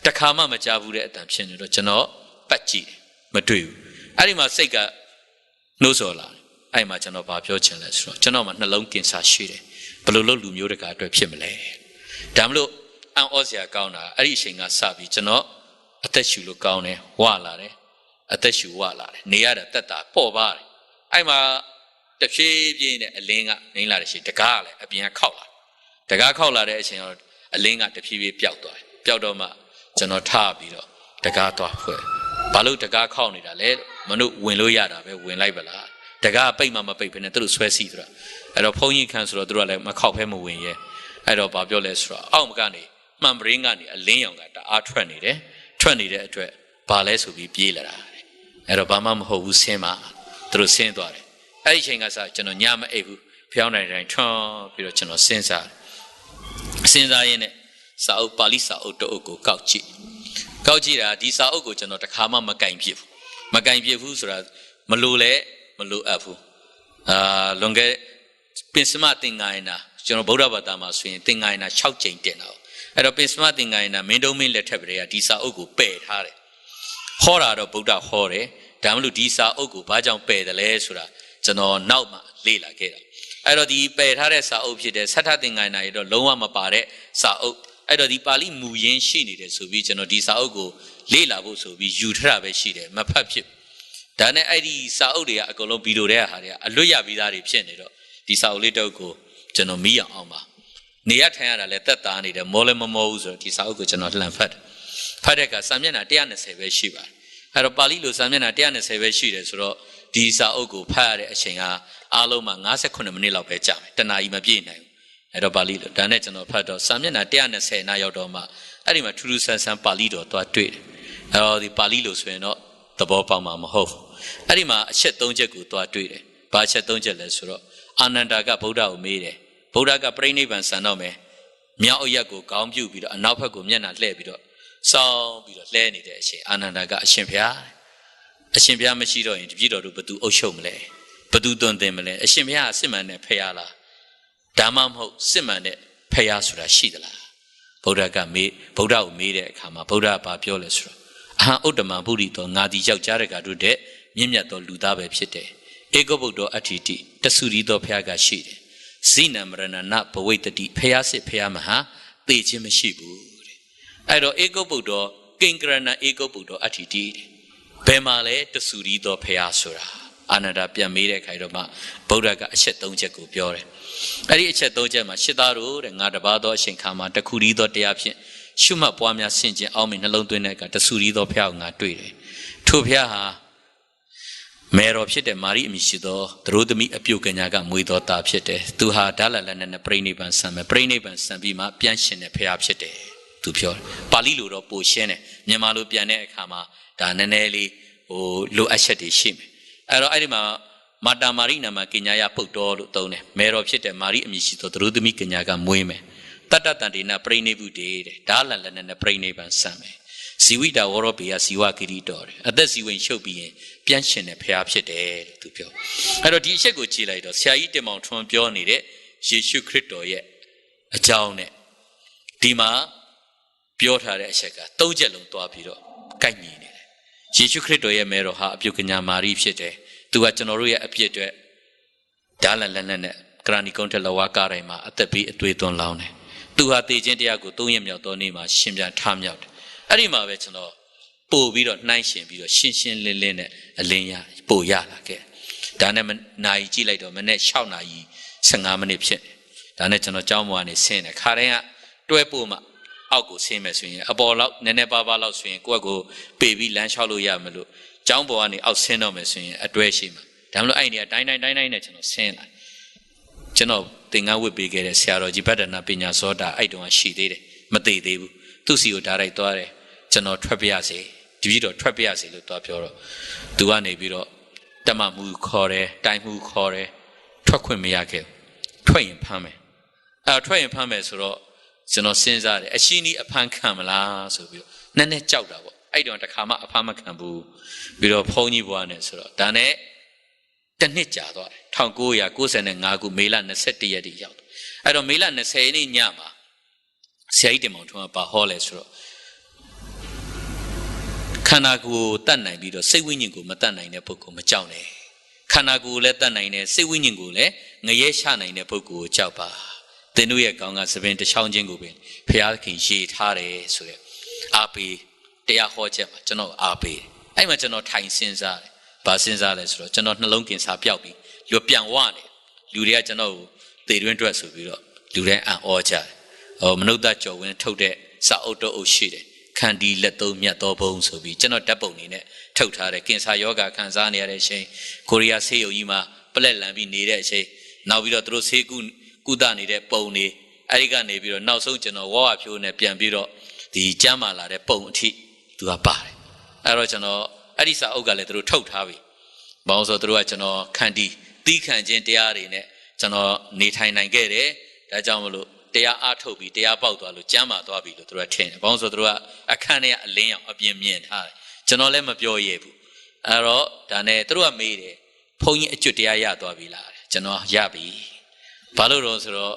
Takama Majavu at Damshin, Chano, Pachi, Matu. Arima Sega no sola. I imagine of our channels. Chanoman Nalonkin Sashire. Palolo Murica to Pimele. Damlo, and Osia Gauna, Arishing a Sabi, Chano, Ateshu Gaune, Walare. Ateshu wala, near Tata, poor bar. I'm the shape in a linga, Nilarish, the gala, a being a collar. The gacola, a ling at the PV Piaudo, Piaudoma, Janotabiro, the gato, Balu the gaconi, a lead, Manu, Winloyada, Win Libela, the ga pay mamma paper and through Swessidra, at a pony council draw like Macopemo win ye, at a Babiolesra, Almgani, Mambringani, a leon at the R20, 20 to Bales will be Pilara. At Obama ho sema through Saint Dore. I chang as a general Yama Ebu, Piana and Tron, Pirochino Sensa. Sensa in it, Sao Palisa Oto Oko, Kauchi. Kauchira, these are Oko, General Takama Macain Pifu. Macain Pifusra, Malule, Malu Apu. Longer Pinsma Tingaina, General Bodabadama swing, Tingaina, Chouching Deno. At a Pinsma Tingaina, Mendomin Letabria, these are Oko, paid Harry. Horror of Buddha Hore, Damlu Disa Ogu, Bajang Pay the Lesura, Jano Nauma, Lila Geta. I do the Pay Haresa Opi, the Satating I know, Loa Mapare, Sa Oak. I do the Pali Muyen Shini, so we Jano Disa Ogu, Lila Boso, we Jutrave Shide, Mapapip. Dane ID Saudia, a Colombido Haria, a Luya Vidari Pianero, Disa Olitogo, Jano Mia Oma. Niatana let that Dani, the Molema Moser, Disa Ogu, Jano Lamfat. Padeka, Samina Diana Save Shiva. Had a Palilo Samina Diana Save Shiva, so these are Ogo, Pare, Shinga, Aloma, Nasa Kunamanila Pecha, Tanaima Bina. Had a Palilo, Danetano Pato, Samina Diana say Nayodoma, Arima Trusa San Palido to a tweet. The Palilos were not the Bopama Maho. Arima shed don't jagu to a tweet, but shed don't jealous. Anandaga Boda made Bodaga Brainy Van Sanome, Miao Yago, Gambu, and Napago Miana Lebido. So, be the Lenny, Ananaga, Shimpia, a Shimpia Machido in Vido, but do Oshomle, but do don't demele, a Shimpia Simane Payala, Damam Simane Payasura Shidala, Bodaga made it, Kama, Boda Papiolesra. Aha Odama Burito, Nadi Jaraga do de, Mimiato Ludabe Pite, Egobodo Atiti, Tasurido Piaga Shide, Sinam Rana, Poweta di Payase Payamaha, Bejimashibu. I do ego budo, ကိင်္ဂရဏဧကုပ္ပုတောအဋ္ဌိတိဘယ်မှာလဲတဆူရီသောဖရာဆိုတာအာနန္ဒာပြန်မေးတဲ့အခါတော့မှဗုဒ္ဓကအချက်၃ချက်ကိုပြောတယ်အဲ့ဒီအချက်၃ချက်မှာရှစ်သားတို့တဲ့ငါတပါးသောအရှင်ခါမှာတခုရီသောတရားဖြင့်ရှုမှတ်ပွားများဆင်ခြင်အောင်မြင်နှလုံးသွင်းတဲ့အခါတဆူရီသောဖရာကိုငါတွေ့တယ်ထိုဖရာဟာမေတော်ဖြစ်တဲ့မာရိအမည်ရှိသောသရိုးသမီးအပြုတ်ကညာကမွေသောသားဖြစ်တယ်သူဟာဓာလလနဲ့ပြိဋိဘံဆံမယ်ပြိဋိဘံဆံပြီးမှပြန်ရှင်တဲ့ဖရာဖြစ်တယ်သူပြောတယ်ပါဠိလိုတော့ပိုရှင်းတယ်မြန်မာလိုပြန်တဲ့အခါမှာဒါနည်းနည်းလေးလိုအပ်ချက်တွေရှိမယ်အဲ့တော့အဲ့ဒီမှာမာတာမာရိနာမကညာယပုတ်တော်လို့သုံးတယ်မေတော်ဖြစ်တဲ့မာရိအမည်ရှိသောသရိုးသမီးကညာကမွေးမယ်တတ္တတန်တေနပြိဋိဘုတေတဲ့ဓာလလနဲ့ပြိဋိဘံဆံမယ်ဇီဝိတာဝရောပေယဇီဝကိရိတော်တယ်အသက်ဇီဝင်ရှုပ်ပြီးရင်ပြန်ရှင်တဲ့ဖရာဖြစ်တယ်လို့သူပြောအဲ့တော့ဒီအချက်ကိုကြည့်လိုက်တော့ဆရာကြီးတင်မောင်ထွန်းပြောနေတဲ့ယေရှုခရစ်တော်ရဲ့အကြောင်းနဲ့ဒီမှာပြောထားတဲ့အချက်က၃ချက်လုံးတွားပြီးတော့ကိုက်ညီနေတယ်ယေရှုခရစ်တော်ရဲ့မဲတော်ဟာအပြုကညာမာရိဖြစ်တယ်သူကကျွန်တော်တို့ရဲ့အပြစ်အတွက်ဓာလန်လက်နဲ့ကရဏီကုန်းထက်လဝါကားတိုင်းမှာအသက်ပေးအသွေးသွန်းလောင်းတယ်သူဟာတည်ခြင်းတရားကို၃ရက်မြောက်သောနေ့မှာရှင်ပြန်ထမြောက်တယ်အဲ့ဒီမှာပဲကျွန်တော်ပို့ပြီးတော့နှိုင်းရှင်ပြီးတော့ရှင်းရှင်းလင်းလင်းနဲ့အလင်းရပို့ရလာခဲ့ဒါနဲ့နိုင်ကြည့်လိုက်တော့မနေ့6နာရီ15မိနစ်ဖြစ်တယ်ဒါနဲ့ကျွန်တော်ကြောင်းပေါ်ကနေဆင်းတယ်ခါတိုင်းကတွဲပို့မှအောက်ကိုဆင်းမယ်ဆိုရင်အပေါ်လောက်နည်းနည်းပါးပါးလောက်ဆိုရင်ကိုယ့်ကိုပေပြီးလမ်းလျှောက်လို့ရမလို့ကြောင်းပေါ်ကနေအောက်ဆင်းတော့မယ်ဆိုရင်အတွဲရှိမှာဒါမှမဟုတ်အဲ့ဒီကတိုင်းနဲ့ကျွန်တော်ဆင်းလာကျွန်တော်သင်္ကန်းဝတ်ပေးခဲ့တဲ့ဆရာတော်ကြီးဗတ္တနာပညာစောတာအဲ့တုန်းကရှိသေးတယ်မသိသေးဘူးသူ့စီကိုဓာတ်လိုက်သွားတယ်ကျွန်တော်ထွက်ပြရစေတပည့်တော်ထွက်ပြရစေလို့သွားပြောတော့သူကနေပြီးတော့တမမှုခေါ်တယ်တိုင်မှုခေါ်တယ်ထွက်ခွင့်မရခဲ့ထွက်ရင်ဖမ်းမယ်ထွက်ရင်ဖမ်းမယ်ဆိုတော့ကျွန်တော်စဉ်းစားတယ်အရှိနီးအဖမ်းခံမလားဆိုပြီးတော့နည်းနည်းကြောက်တာပေါ့အဲ့တုန်းတခါမှအဖမ်းမခံဘူးပြီးတော့ဘုန်းကြီးဘွားနဲ့ဆိုတော့ဒါနဲ့တစ်နှစ်ကြာသွားတယ်1995ခုမေလ21ရက်တိရောက်တယ်အဲ့တော့မေလ20ရက်နေ့ညမှာဆရာကြီးတင်မောင်ထွန်းကပါဟောလဲဆိုတော့ခန္ဓာကိုယ်တတ်နိုင်ပြီးတော့စိတ်ဝိညာဉ်ကိုမတတ်နိုင်တဲ့ပုဂ္ဂိုလ်မကြောက်နဲ့ခန္ဓာကိုယ်လည်းတတ်နိုင်တယ်စိတ်ဝိညာဉ်ကိုလည်းငရဲချနိုင်တဲ့ပုဂ္ဂိုလ်ကိုကြောက်ပါသင်တို့ရဲ့ကောင်းကသပင်တစ်ချောင်းချင်းကိုပင်ဘုရားခင်ရှေ့ထားတယ်ဆိုရယ်အားပေးတရားဟောချက်မှာကျွန်တော်အားပေးအဲ့မှာကျွန်တော်ထိုင်စဉ်းစားတယ်ဘာစဉ်းစားလဲဆိုတော့ကျွန်တော်နှလုံးကင်စာပျောက်ပြီးလူပြန်ဝနေလူတွေကကျွန်တော်ကိုသေတွင်းတွက်ဆိုပြီးတော့လူတိုင်းအံ့ဩကြတယ်မနုဿကြော်ဝင်ထုတ်တဲ့စာအုပ်တော့အုပ်ရှိတယ်ခန္ဒီလက်သုံးမြတ်သောဘုံဆိုပြီးကျွန်တော်ဓာတ်ပုံနေနဲ့ထုတ်ထားတယ်ကင်ဆာယောဂခံစားနေရတဲ့အချိန်ကိုရီးယားဆေးရုံကြီးမှာပလက်လန်ပြီးနေတဲ့အချိန်နောက်ပြီးတော့သူတို့ဆေးကုသနေတဲ့ပုံတွေအဲဒီကနေပြီးတော့နောက်ဆုံးကျွန်တော်ဝါဝဖြိုးနဲ့ပြန်ပြီးတော့ဒီကျမ်းမာလာတဲ့ပုံအထိသူကပါတယ်အဲ့တော့ကျွန်တော်အဲ့ဒီစာအုပ်ကလည်းသူတို့ထုတ်ထားပြီဘာလို့ဆိုတော့သူတို့ကကျွန်တော်ခန္ဒီသီးခံခြင်းတရားတွေနဲ့ကျွန်တော်နေထိုင်နိုင်ခဲ့တယ်ဒါကြောင့်မလို့တရားအားထုတ်ပြီးတရားပေါက်သွားလို့ကျမ်းမာသွားပြီလို့သူတို့ကထင်တယ်ဘာလို့ဆိုတော့သူတို့ကအခန်းထဲကအလင်းရောင်အပြင်မြင်ထားတယ်ကျွန်တော်လည်းမပြောရဲဘူးအဲ့တော့ဒါနဲ့သူတို့ကမေးတယ်ဘုန်းကြီးအကျွတ်တရားရသွားပြီလားကျွန်တော်ရပြီဘာလို့တော့ဆိုတော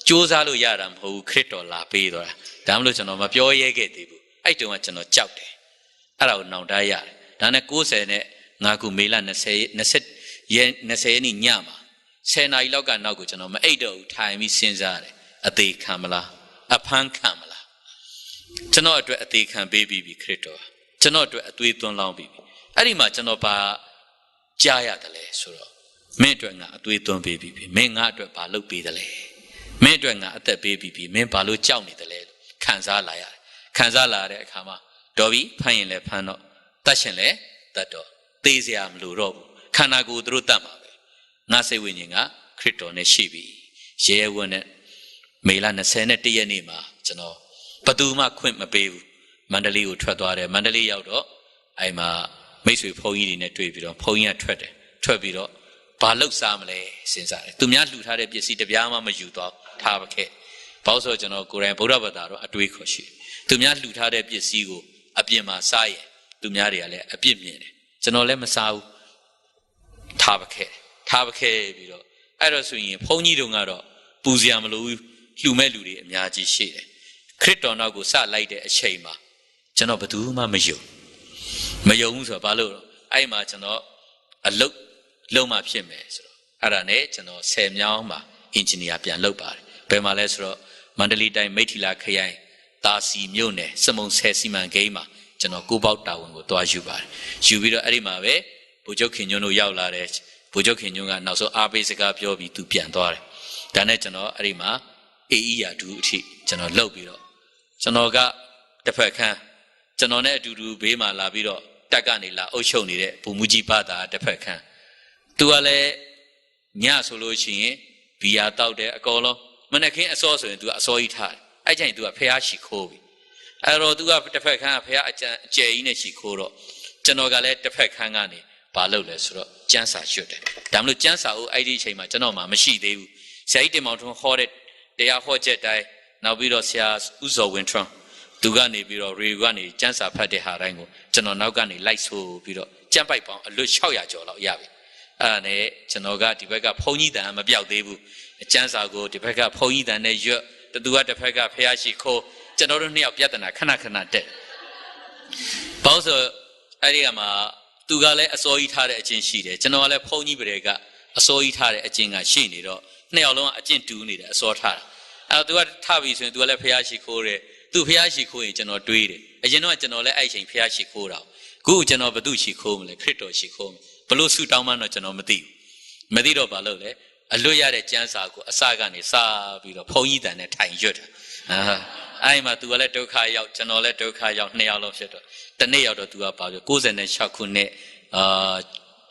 ့စူးစမ်းလို့ရတာမဟုတ်ဘူးခရစ်တော်လာပေးတော့ဒါမှမဟုတ်ကျွန်တော်မပြောရဲခဲ့သေးဘူးအဲ့တုန်းကကျွန်တော်ကြောက်တယ်အဲ့ဒါကိုနောင်တရတယ်ဒါနဲ့95ခုမေလ20ရက်နေ့ညမှာ10နာရီလောက်ကနောက်ကိုကျွန်တော်မအိပ်တော့ဘူးထိုင်ပြီးစဉ်းစားတယ်အသေးခံမလားအဖမ်းခံမလားကျွန်တော်အတွက်အသေးခံပေးပြီးပြီခရစ်တော်ကျွန်တော်အတွက်အသွေးသွန်းလောင်းပြီးပြီအဲ့ဒီမှာကျွန်တော်ဘာကြားရတယ်လဲဆိုတော့မင်းအတွက်ငါအသွေးသွန်းပေးပြီးပြီမင်းငါအတွက်ဘာလုပ်ပေးတယ်လဲမင်းအတွက်ငါအသက်ပေးပြီးပြီမင်းဘာလို့ကြောက်နေတယ်လဲခံစားလာရတယ်ခံစားလာတဲ့အခါမှာတော်ပြီဖမ်းရင်လည်းဖမ်းတော့တတ်ရှင်လည်းတတ်တော့သေစရာမလိုတော့ဘူးခန္ဓာကိုယ်သူတို့တတ်မှာပဲငါစိတ်ဝိညာဉ်ကခရစ်တော်နဲ့ရှိပြီရဲရဲဝန်းနဲ့မေလ21ရက်နေ့မှာကျွန်တော်ဘသူမှခွင့်မပေးဘူးမန္တလေးကိုထွက်သွားတယ်မန္တလေးရောက်တော့အဲ့မှာမိတ်ဆွေဘုန်းကြီးတွေနဲ့တွေ့ပြီးတော့ဘုန်းကြီးကထွက်တယ်ထွက်ပြီးတော့ဘာလုပ်စားမလဲစဉ်းစားတယ်သူများလှူထားတဲ့ပစ္စည်းတပြားမှမယူတော့ထားပါခဲ့ဘာလို့ဆိုတော့ကျွန်တော်ကိုယ်တိုင်ဗုဒ္ဓဘာသာတော့အတွေးခေါ်ရှိသူများလှူထားတဲ့ပစ္စည်းကိုအပြင်မှာစားရင်သူများတွေကလည်းအပြစ်မြင်တယ်ကျွန်တော်လည်းမစားဘူးထားပါခဲ့ပြီးတော့အဲ့တော့ဆိုရင်ဘုန်းကြီးတို့ကတော့ပူစရာမလိုဘူးလှူမဲ့လူတွေအများကြီးရှိတယ်ခရစ်တော်နောက်ကိုစလိုက်တဲ့အချိန်မှာကျွန်တော်ဘယ်သူမှမယုံဘူးဆိုတော့ဘာလို့လဲအဲ့မှာကျွန်တော်အလုပ်လုံးမှဖြစ်မယ်ဆိုတော့အဲ့ဒါနဲ့ကျွန်တော်10မြောင်းမှာအင်ဂျင်နီယာပြန်လုပ်ပါတယ်ဘယ်မှာလဲဆိုတော့မန္တလေးတိုင်းမိထ္ထီလာခရိုင်တ Tasi Mune, Samon Sesiman Gamer, General Gubal Town with Dwajuba. Jubilo Arimabe, Pujokin Yono Yaulares, Pujokin Yunga, now so Abesica Piobi to Piantore. Danetano Arima, Eia to General Lobiro. Sanoga, the Perkan, Janone to Bema Labiro, Taganila, Oshonide, Pumuji Pada, the Perkan. Tuale Nya Solution, Via Taude, a color, Manaki a saucer into a soy tie. I can't do a pair she coby. I wrote to up the Perkan, pair Jay in a shikoro. Janoga let the Perkangani, Paloles, Jansa shoot. Damn Jansa, ID Chama, Janoma, Machi, they say the mountain horrid, they are hot jet die, now Vido Sias, Uzo Wintron. Dugani Biro, Rigani, Jansa Pate Harango, Janonagani, lights who Biro, Jampai, a little choya jolo, Yavi. And Janoga, the Vega Pony dam, a Biao Debu, Jansa go, the Vega Pony than a year, the Dua de Pega Piachi Co, Janoni of Yatana, Kanakana dead. Bowser Ariama, Dugale, a soy tare a gin sheet, Janola Pony Brega, a soy tare a gin a sheen, Neolon a gin to need a sort her. I'll do what Tavis and Dua Piachi Core. Tu Piachi Coin, General Tweed, a general general Asian Piachi Cora. Good General Baduchi Combe, Crito Chicom, Pelusu Taman, General Medi. Medido Balole, a lawyer at Jansago, a Sagani, Sa, with a pony than a tiny jut. I'm a dualeto kai out, Generaleto kai out, Nealo Shetter. The nail to about goes and Shakune,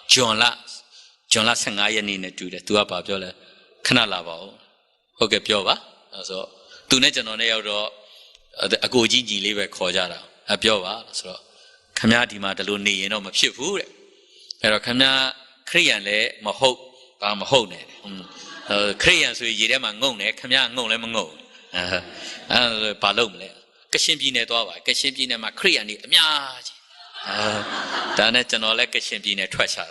John Lass and Iron in it to the two about Jola, Canalavo, Hoga Piova, so. Tu National Nail. A go Gigi live Kojara, a Biova, so Kamati Mataluni, you know, my ship food. Erocana, Krian le, Maho, Mahone. Krian, so Yedema Ngone, Kamia Ngole, and Palomle. Cashimpine Dova, Cashimpine Macrean, Miaj. Danet and all like Cashimpine Twesha.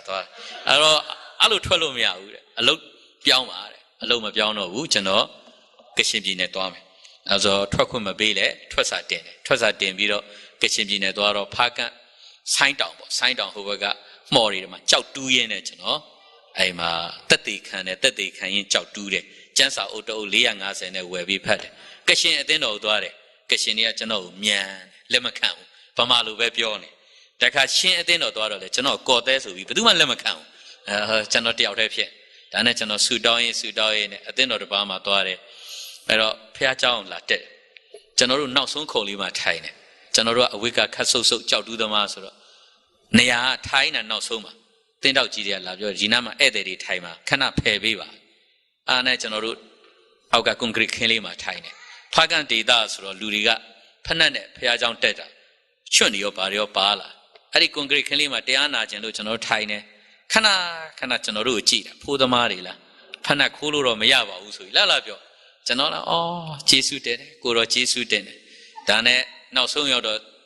Allo Twelomia, a low Piama, a low Mabiano, Wuchano, Cashimpine Dome. As a Trocuma Bele, Twas at Den Vito, Kitchen Doro Paca, sign down, who got more in my chow 2 years, I'm a 30 can in chow 2 days. Jansa Otto Liang as and a webby pet. Kitchen at the no dore, Kitchen yet no, mian, lemacam, Pamalu Webione. The catchin at the no dore, let you know, go there, so we do one lemacam. Chanotti out of here. Danetano Sudan, at the no Bama dore. Pero Piajon latte. General now soon call you my tiny. General a week cut so chow do the master. Nea tine and no soma. Think out Gidia love your Ginama eddy timer, cannot pay viva. Anna General Auga concrete Kelima tiny. Pagan de das or Luriga, Panane, Piajon teta. Shuni your barrio bala. Adi concrete Kelima Diana General tiny. Cana General Gita, Puda Marilla. Panaculu or Mayava, Usu, Lalabio. Janola, oh, Jesu did, Guru Jesu did. Dane, now so you're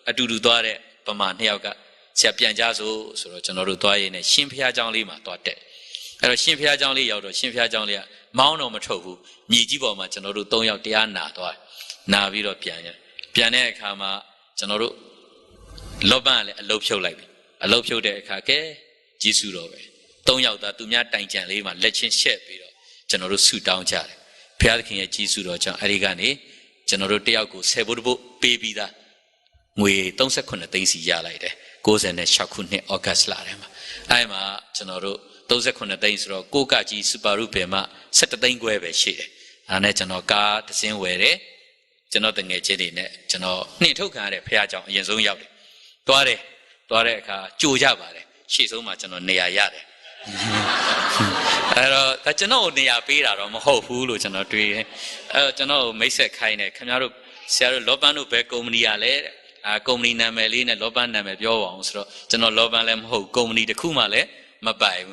a do dore, Paman Hiaga, Sapian Jazo, so Janoru Doy in a Shimpia John Lima, Dote. A Shimpia John Lee or Shimpia John Lia, Mount Omatovu, Nijibo Machanoru Toya Diana, Doy, Naviro Piana, Piana Kama, Janoru Loban, a low show like a low show de Kake, Jesu Robe. Tonya that to Mia Tanjan Lima, Lechin Shep, Janoru suit down Jar. Piaking a Jesu Rocha, Arigani, General Diago, Sebubu, baby that we don't second a things yalide, goes and a shakune or gaslarema. I'm a General, those second a things ro, Gokaji, Subarupema, set a thing where she, and a General guard the same way, General the Nature, General Nitoka, Piajon, Yanzo Yabri. Dore, Jujabare, she's so much on Nea Yade. That's an old near Pira or Moholu, General Tree. General Mesa Kaine, Canaro, Sarah Lobanu Becomnia, Comnina Melina, Lobana Mebio, General Lobalem Ho, Comni the Kumale, Mabai,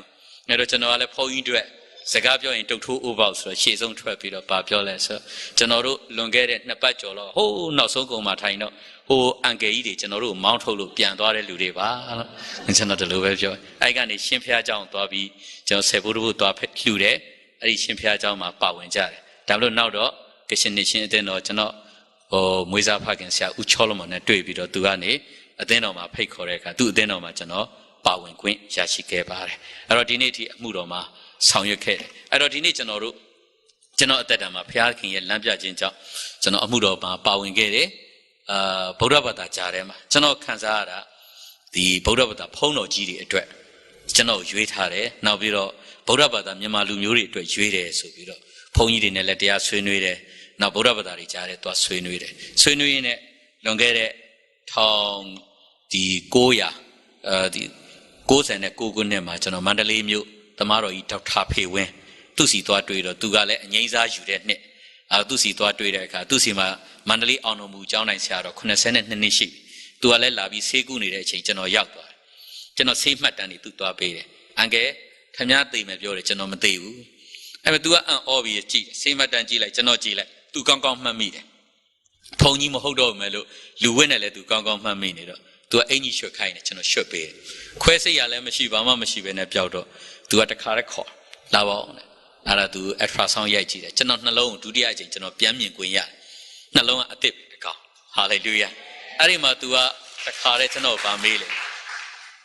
General point to it. Sagabio into 2 ovals, she's on Trapid of Papioles, General Longere, Napacholo, oh, no so go Martino. Oh, Angaidi, General Mount Holu, Piandore Ludeva, and Senator Luvejo. I got a Shimpia John Dobby, John Seburu Dopet Lude, a Shimpia John Pau and Jar. Tablo Nado, Kishin Deno, General, or Muza Pagansia, Ucholomon and David or Dugani, a denoma pay correct, do denoma General, Pau and Queen, Yashike Bare. Arodinity Mudoma, Sound your care. Arodinate General Tedama, Piaking, Lambia Jinja, General Mudoma, Pau and Gere. ဗုဒ္ဓဘာသာကြားထဲမှာကျွန်တော်ခံစားရတာဒီဗုဒ္ဓဘာသာဖုံးတော်ကြီးတွေအတွက်ကျွန်တော်ရွေးထားတယ်နောက်ပြီးတော့ဗုဒ္ဓဘာသာမြန်မာလူမျိုးတွေအတွက်ရွေးတယ်ဆိုပြီးတော့ဘုန်းကြီးတွေနဲ့လည်းတရားဆွေးနွေးတယ်နောက်ဗုဒ္ဓဘာသာတွေကြားထဲသွားဆွေးနွေးတယ်ဆွေးနွေးရင်းနဲ့လွန်ခဲ့တဲ့1996ခုနှစ်မှာကျွန်တော်မန္တလေးမြို့သမားတော်ကြီးဒေါက်တာဖေဝင်းသူ့စီသွားတွေ့တော့သူကလည်းအငိမ့်စားယူတဲ့နှစ်သူ့စီသွားတွေ့တဲ့အခါသူ့စီမှာမန္တလေးအောင်တော်မူကျောင်းနိုင်ဆရာတော်82နှစ်ရှိပြီသူကလည်းလာပြီးဆေးကုနေတဲ့အချိန်ကျွန်တော်ရောက်သွားတယ်ကျွန်တော်ဆေးမှတ်တမ်းတွေသူသွားပေးတယ်အန်ကယ်ခမည်းသိမယ်ပြောတယ်ကျွန်တော်မသိဘူးအဲ့မဲ့ तू ကအံ့ဩပြီးကြည့်ဆေးမှတ်တမ်းကြည့်လိုက်ကျွန်တော်ကြည့်လိုက် तू ကောင်းကောင်းမှတ်မိတယ်ဘုံကြီးမဟုတ်တော့ဘူးမဲ့လို့လူဝက်နဲ့လည်း तू ကောင်းကောင်းမှတ်မိနေတော့ तू ကအင်ကြီးရွှတ်ခိုင်းတယ်ကျွန်တော်ရွှတ်ပေးတယ်ခွဲစိတ်ရလည်းမရှိဘာမှမရှိပဲနဲ့ပျောက်တော့ तू ကတခါတည်းခေါ်လာပါအောင်လေအဲ့ဒါ तू ultrasound ရိုက်ကြည့်တယ်ကျွန်တော်နှလုံးကိုဒုတိယအချိန်ကျွန်တော်ပြန်မြင်ခွင့်ရတယ်နှလုံးကအစ်စ်တကောင်ဟာလေလုယာအဲ့ဒီမှာ तू ကတခါတည်းကျွန်တော်ဗာမေးလေ